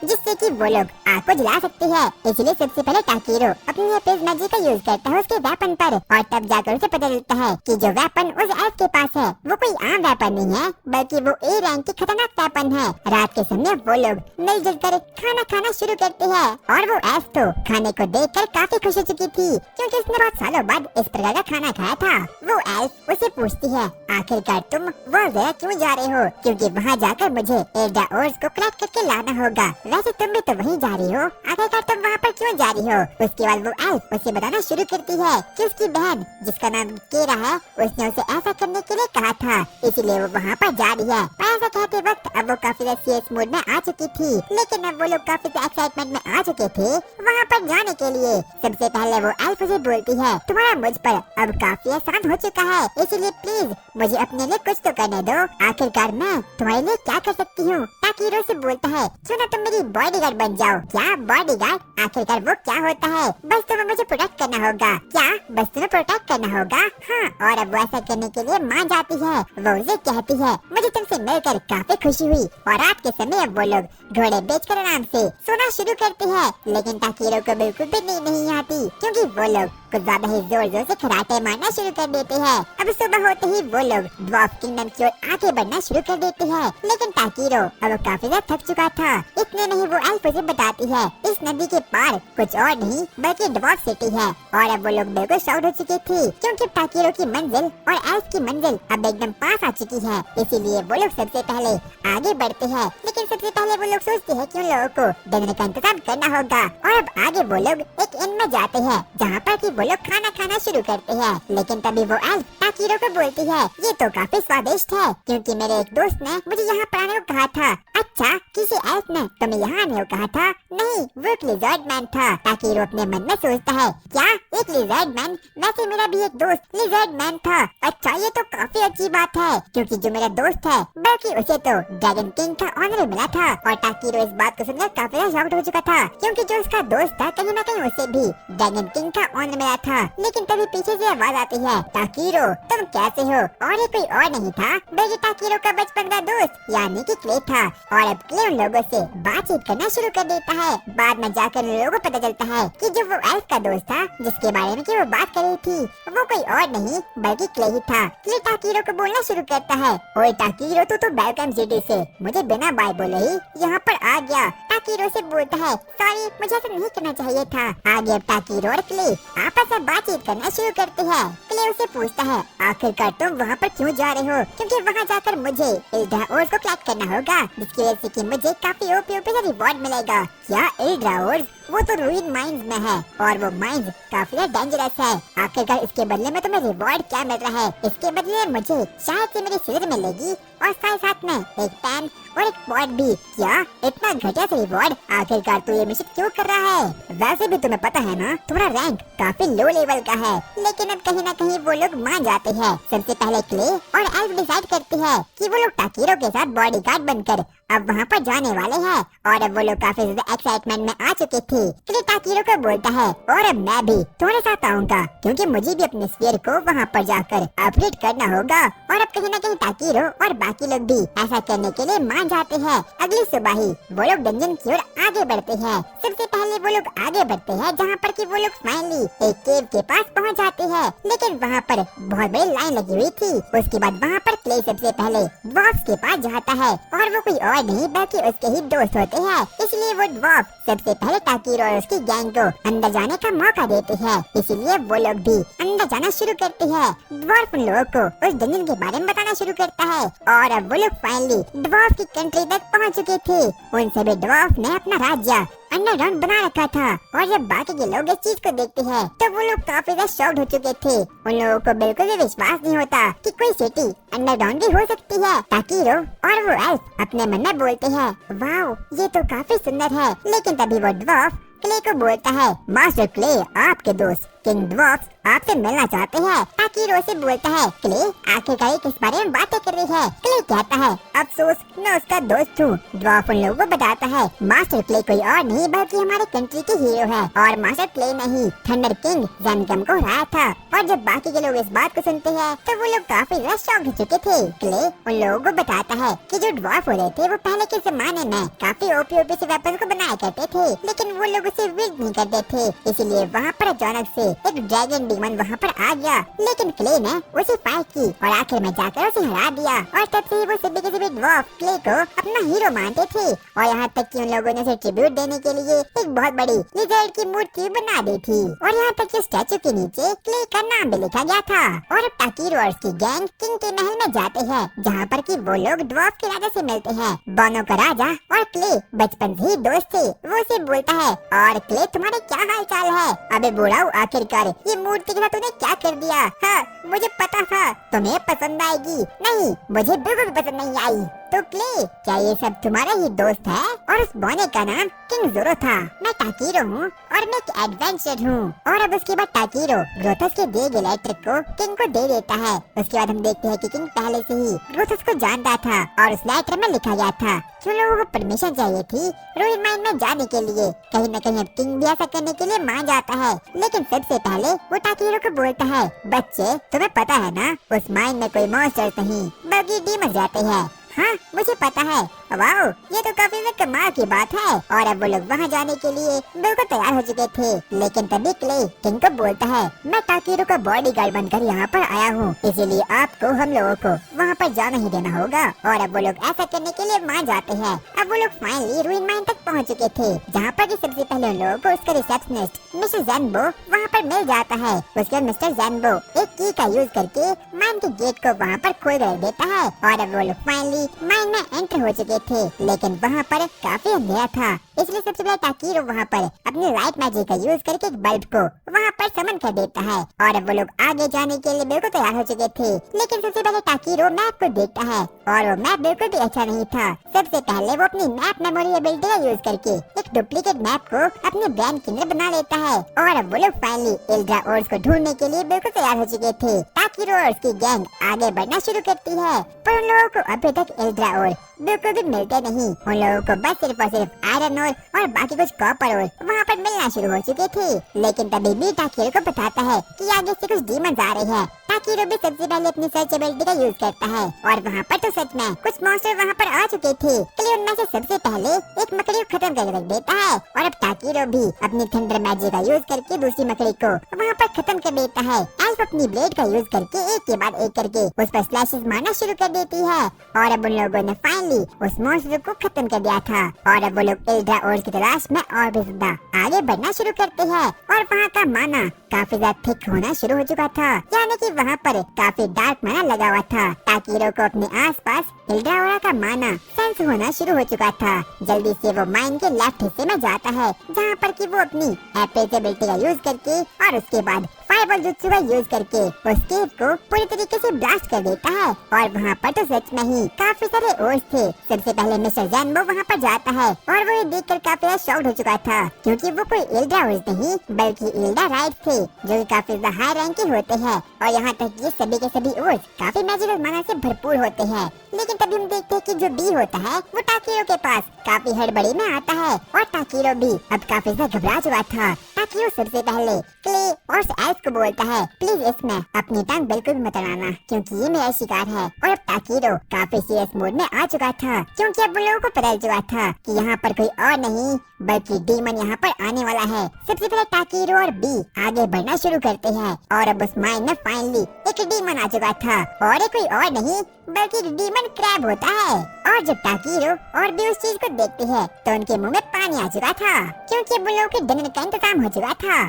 जिससे कि वो लोग आग को जला सकते हैं। इसलिए सबसे पहले टाकीरो अपनी फेज मैजिक का यूज करता है उसके वेपन पर, और तब जाकर उसे पता चलता है कि जो वेपन उस एल्फ के पास है वो कोई आम वेपन नहीं है, बल्कि वो ए रैंक की खतरनाक वेपन है। रात के समय वो लोग मिलजुल कर खाना खाना शुरू करते हैं, और वो एल्फ तो खाने को देखकर काफी खुश हो चुकी थी क्योंकि उसने बहुत सालों बाद इस प्रकार का खाना खाया था। वो एल्फ उसे पूछती है, आखिरकार तुम वो जगह क्यों जा रहे हो, क्योंकि वहाँ जाकर मुझे एल्डा ओर्स को कलेक्ट करके लाना होगा। वैसे तुम भी तो वहीं जा रही हो, आखिरकार तुम वहाँ पर क्यों जा रही हो। उसके बाद वो एल्फ उसे बताना शुरू करती है कि उसकी बहन जिसका नाम केरा है उसने उसे ऐसा करने के लिए कहा था, इसलिए वो वहाँ पर जा रही है। पर ऐसा कहते वक्त अब वो काफी सीरियस मूड में आ चुकी थी, लेकिन अब वो लोग काफी एक्साइटमेंट में आ चुके थे वहाँ पर जाने के लिए। सबसे पहले वो एल्फ उसे बोलती है, तुम्हारा मुझ पर अब काफी एहसान हो चुका है, इसलिए प्लीज मुझे अपने लिए कुछ तो करने दो, आखिरकार मैं तुम्हारे लिए क्या कर सकती हूँ। टाकीरो से बोलता है, क्यों ना तुम मेरी बॉडीगार्ड बन जाओ। क्या बॉडीगार्ड, आखिरकार वो क्या होता है। बस तुम्हें मुझे प्रोटेक्ट करना होगा। क्या बस तुम्हें प्रोटेक्ट करना होगा। हाँ, और अब वो ऐसा करने के लिए मान जाती है। वो उसे कहती है, मुझे तुमसे मिलकर काफी खुशी हुई। और रात के समय अब वो लोग घोड़े बेचकर आराम से सोना शुरू करते हैं, लेकिन टाकीरो को बिल्कुल भी नींद नहीं आती क्योंकि वो लोग कुछ ज्यादा ही जोर जोर से खराटे मारना शुरू कर देते हैं। अब सुबह होते ही वो लोग ड्वार्फ किंगडम की ओर आगे बढ़ना शुरू कर देते हैं, लेकिन टाकीरो अब काफी ज्यादा थक चुका था। इतने नहीं वो एल्फ उसे बताती है, इस नदी के पार कुछ और नहीं बल्कि ड्वार्फ सिटी है। और अब वो लोग बिल्कुल शॉक्ड हो चुके थे क्योंकि टाकीरो की मंजिल और एल्फ की मंजिल अब एकदम पास आ चुकी है। इसीलिए वो लोग सबसे पहले आगे बढ़ते हैं, लेकिन सबसे पहले वो लोग सोचते हैं कि उन लोगों को डिनर का इंतजाम करना होगा। और अब आगे वो लोग एक इन में जाते हैं जहाँ पर कि वो लोग खाना खाना शुरू करते हैं, लेकिन तभी वो एल्फ टाकीरो को बोलती है, ये तो काफी स्वादिष्ट है क्योंकि मेरे एक दोस्त ने मुझे यहाँ पर आने को कहा था। अच्छा, किसी एल्फ ने तुम्हें यहाँ आने को कहा था? नहीं, वो एक लिजर्ड मैन था। टाकीरो अपने मन में सोचता है, क्या एक लिजर्ड मैन? वैसे मेरा भी एक दोस्त लिजर्ड मैन था। अच्छा, ये तो काफी अच्छी बात है क्योंकि जो मेरा दोस्त है बल्कि उसे तो ड्रैगन किंग का ऑनर मिला था। और टाकीरो इस बात को सुनकर काफी शॉक्ड हो चुका था क्योंकि जो उसका दोस्त था कहीं न कहीं उसे भी ड्रैगन किंग का ऑनर मिला था। लेकिन तभी पीछे से आवाज आती है, टाकीरो तुम कैसे हो? और ये कोई और नहीं था बल्कि टाकीरो का बचपन का दोस्त यानी कि क्ले था। और अब क्ले उन लोगों से बातचीत करना शुरू कर देता है। बाद में जाकर उन लोगों को पता चलता है कि जो वो एल्फ का दोस्त था जिसके बारे में कि वो बात कर रही थी वो कोई और नहीं बल्कि क्ले ही था। क्ले टाकीरो को बोलना शुरू करता है, ओए टाकीरो तू तो वेलकम सिटी से मुझे बिना बाय बोले ही यहाँ पर आ गया। टाकीरो से बोलता है, सॉरी मुझे ऐसा नहीं करना चाहिए था। आगे अब टाकीरो और क्ले आपस में बातचीत करना शुरू करते हैं। क्ले उसे पूछता है, आखिरकार तुम वहाँ पर क्यों जा रहे हो? क्योंकि वहाँ जाकर मुझे एल्डा ओर्स को कलेक्ट करना होगा जिसकी वजह से कि मुझे काफी ओपी से रिवॉर्ड मिलेगा। क्या एल्डा ओर्स? वो तो रूइन माइंस में है और वो माइंस काफी डेंजरस है। आखिरकार इसके बदले में तुम्हें रिवॉर्ड क्या मिल रहा है? इसके बदले में मुझे शायद से मेरी सिर मिलेगी और साथ में एक पेन और एक पॉट भी। क्या इतना घटिया सा रिवॉर्ड? आखिरकार तू ये मिशन क्यों कर रहा है? वैसे भी तुम्हें पता है ना तुम्हारा रैंक काफी लो लेवल का है, लेकिन अब कहीं न कहीं वो लोग मान जाते हैं। सबसे पहले क्ले और एल्फ डिसाइड करते हैं कि वो लोग टाकीरो के साथ बॉडीगार्ड बनकर अब वहाँ पर जाने वाले हैं। और अब वो लोग काफी ज्यादा एक्साइटमेंट में आ चुके थे। क्ले टाकीरो को बोलता है, और अब मैं भी तुम्हारे साथ आऊंगा क्योंकि मुझे भी अपने स्फीयर को वहाँ पर जाकर अपग्रेड करना होगा। और अब कहीं न कहीं टाकीरो और बाकी लोग भी ऐसा करने के लिए मान जाते हैं। अगली सुबह ही वो लोग डंजन की ओर आगे बढ़ते हैं। सबसे पहले वो लोग आगे बढ़ते हैं जहाँ पर कि वो लोग फाइनली एक केव के पास पहुँच जाते हैं, लेकिन वहाँ पर बहुत बड़ी लाइन लगी हुई थी। उसके बाद वहाँ पर क्ले सबसे पहले ड्वार्फ के पास जाता है और वो कोई और नहीं बल्कि उसके ही दोस्त होते हैं। इसलिए वो ड्वार्फ सबसे पहले टाकीरो और उसकी गैंग को अंदर जाने का मौका देते हैं। इसलिए वो लोग भी अंदर जाना शुरू करते हैं। ड्वार्फ उन लोगों को उस डंजन के बारे में बताना शुरू करता है और अब वो लोग फाइनली ड्वार्फ की कंट्री तक पहुंच चुके थे। उन सभी ड्वार्फ ने अपना राज्य अंडरग्राउंड बना रखा था और जब बाकी के लोग इस चीज को देखते हैं तो वो लोग काफी ज्यादा शॉक्ड हो चुके थे। उन लोगों को बिल्कुल भी विश्वास नहीं होता कि कोई सिटी अंडरग्राउंड भी हो सकती है। टाकीरो और वो एल्फ अपने मन में बोलते हैं, वाओ ये तो काफी सुंदर है। लेकिन तभी वो ड्वार्फ क्ले को बोलता है, मास्टर क्ले आपके दोस्त किंग ड्वार्फ आपसे मिलना चाहते हैं। ताकीरो से बोलता है, क्ले आखिरकार किस बारे में बातें कर रही है। क्ले कहता है, अफसोस मैं उसका दोस्त हूँ। ड्वार्फ उन लोगों को बताता है, मास्टर क्ले कोई और नहीं बल्कि हमारे कंट्री के हीरो है और मास्टर क्ले नहीं थंडर किंग ज़ेनगम को हराया था। और जब बाकी के लोग इस बात को सुनते हैं तो वो लोग काफी शॉक हो चुके थे। क्ले उन लोगों को बताता है कि जो ड्वार्फ हो रहे थे वो पहले के जमाने में काफी ओपी से वेपन को बनाया करते थे, लेकिन वो लोग उसे विल्ड नहीं करते थे, इसलिए वहाँ पर अचानक से एक ड्रैगन डीमन वहाँ पर आ गया। लेकिन क्ले ने उसे फाइट की और आखिर में जाकर उसे हरा दिया। और तब से वो सभी के सभी ड्वार्फ क्ले को अपना हीरो मानते थे और यहाँ तक कि उन लोगों ने उसे ट्रिब्यूट देने के लिए एक बहुत बड़ी लिजर्ड की मूर्ति बना दी थी। और यहाँ तक कि स्टैचू के नीचे क्ले का नाम भी लिखा गया था। और अब ताकीरो और उसकी गैंग किंग के महल में जाते हैं, जहाँ पर कि वो लोग ड्वार्फ के राजा से मिलते हैं। बोनो का राजा और क्ले बचपन से ही दोस्त थे। वो उसे बोलता है, और क्ले तुम्हारे क्या हाल चाल है? अबे बूढ़ा आखिरकार ये मूर्ति के साथ तूने क्या कर दिया? हाँ मुझे पता था तुम्हें पसंद आएगी। नहीं, मुझे बिल्कुल पसंद नहीं आई। तो क्ले क्या ये सब तुम्हारा ही दोस्त है? और उस बोने का नाम किंग ज़ोरो था। मैं ताकीरो हूँ और मैं एक एडवेंचर हूँ। और अब उसके बाद ताकीरो ग्रोथस के दिए गए लेटर को किंग को दे देता है। उसके बाद हम देखते हैं कि किंग पहले से ही ग्रोथस को जानता था और उस लेटर में लिखा गया था कि लोगों को परमिशन चाहिए थी रूइन माइन में जाने के लिए। कहीं न कहीं अब किंग भी ऐसा करने के लिए मान जाता है, लेकिन सबसे पहले वो ताकीरो को बोलता है, बच्चे तुम्हें पता है ना उस माइन में कोई मॉन्स्टर नहीं बल्कि डीमन जाते हैं। हाँ मुझे पता है। वाओ ये तो काफी कमाल की बात है। और अब वो लोग वहाँ जाने के लिए बिल्कुल तैयार हो चुके थे, लेकिन तभी क्ले किंग को बोलता है, मैं ताकीरो का बॉडीगार्ड बनकर यहाँ पर आया हूँ, इसीलिए आपको हम लोगों को वहाँ पर जाना ही देना होगा। और अब वो लोग ऐसा करने के लिए मान जाते हैं। अब वो लोग फाइनली रूइन माइन तक पहुँच चुके थे, जहाँ पर सबसे पहले उन लोगों को उसका रिसेप्शनिस्ट मिस्टर ज़ेनबो वहाँ पर मिल जाता है। उसके बाद मिस्टर ज़ेनबो एक की का यूज करके माइन के गेट को वहाँ पर खोल कर देता है। और अब वो लोग फाइनली माइन में एंटर हो चुके थे, लेकिन वहाँ पर काफी अंधेरा था, इसलिए सबसे पहले ताकीरो वहाँ पर अपनी लाइट मैजिक का यूज करके एक बल्ब को वहाँ पर समन कर देता है। और अब वो लोग आगे जाने के लिए बिल्कुल तैयार हो चुके थे, लेकिन सबसे पहले ताकीरो मैप को देखता है और वो मैप बिल्कुल भी अच्छा नहीं था। सबसे पहले वो अपनी मैप मेमोरी एबिलिटी का यूज करके एक डुप्लीकेट मैप को अपने ब्रेन के अंदर बना लेता है। और अब वो लोग फाइनली इल्ड्रा ओर्स को ढूंढने के लिए बिल्कुल तैयार हो चुके थे। ताकीरो और उसकी गैंग आगे बढ़ना शुरू करती है, पर उन लोगों को अभी तक इल्ड्रा ओर बिल्कुल भी मिलते नहीं। उन लोगों को बस सिर्फ और सिर्फ आयरन और बाकी कुछ कॉपर और वहाँ पर मिलना शुरू हो चुके थे। लेकिन तभी भी ताकीरो को बताता है कि आगे से कुछ डीमंस आ रहे हैं। ताकीरो भी सबसे पहले अपनी सर्च एबिलिटी का यूज करता है और वहाँ पर तो सच में कुछ मॉन्स्टर वहाँ पर आ चुके थे। इसलिए उनमें से सबसे पहले एक मकड़ी को खत्म करके रख देता है। और अब ताकीरो भी अपनी थंडर मैजिक का यूज करके दूसरी मकड़ी को वहाँ पर खत्म कर देता है। एल्फ अपनी ब्लेड का यूज करके एक के बाद एक करके उस पर स्लैशेस मारना शुरू कर देती है। और अब उन लोगों ने फाइनली उस मॉन्स्टर को खत्म कर दिया था। और अब वो लोग इल्ड्रा ओर्स की तलाश में और भी ज्यादा आगे बढ़ना शुरू करते हैं। और वहाँ का माना काफी ज्यादा थिक होना शुरू हो चुका था, यानी कि वहाँ पर काफी डार्क माना लगा हुआ था। ताकीरो को अपने आसपास इल्ड्रा ओरा का माना सेंस होना शुरू हो चुका था। जल्दी से वो माइन के लेफ्ट हिस्से में जाता है, जहाँ पर कि वो अपनी एबिलिटी का यूज करके और उसके बाद फायरबॉल जुत्सु का यूज करके उस केव को पूरी तरीके से ब्लास्ट कर देता है। और वहाँ पर तो सच में ही काफी सारे ओर्स थे। सबसे पहले मिस्टर ज़ेनबो वहाँ पर जाता है और वो ये देखकर काफी शॉक्ड हो चुका था, क्योंकि वो कोई इल्ड्रा ओर्स नहीं बल्कि इल्ड्रा राइट थे, जो कि काफी हाई रैंक के होते हैं। और यहाँ तक ये सभी के सभी ओर्स काफी मैजिकल माना से भरपूर होते हैं। लेकिन तभी हम देखते हैं कि जो बी होता है वो ताकीरो के पास काफी हड़बड़ी में आता है और ताकीरो भी अब काफी ज्यादा घबरा चुका था। ताकीरो सबसे पहले क्ले और एल्फ को बोलता है, प्लीज इसमें अपनी टांग बिल्कुल मत अड़ाना, क्योंकि ये मेरा शिकार है। और अब ताकीरो काफी सीरियस मोड में आ चुका था, क्योंकि अब लोगों को पता चल था कि यहाँ पर कोई और नहीं बल्कि डीमन यहाँ पर आने वाला है। सबसे पहले ताकीरो और बी आगे बढ़ना शुरू करते हैं और अब उस माइन में फाइनली एक डीमन आ चुका था और ये कोई और नहीं बल्कि डीमन क्रैब होता है। और जब ताकीरो और भी उस चीज को देखते हैं तो उनके मुंह में पानी आ चुका था, क्योंकि वो लोगों के डिनर का इंतजाम हो चुका था।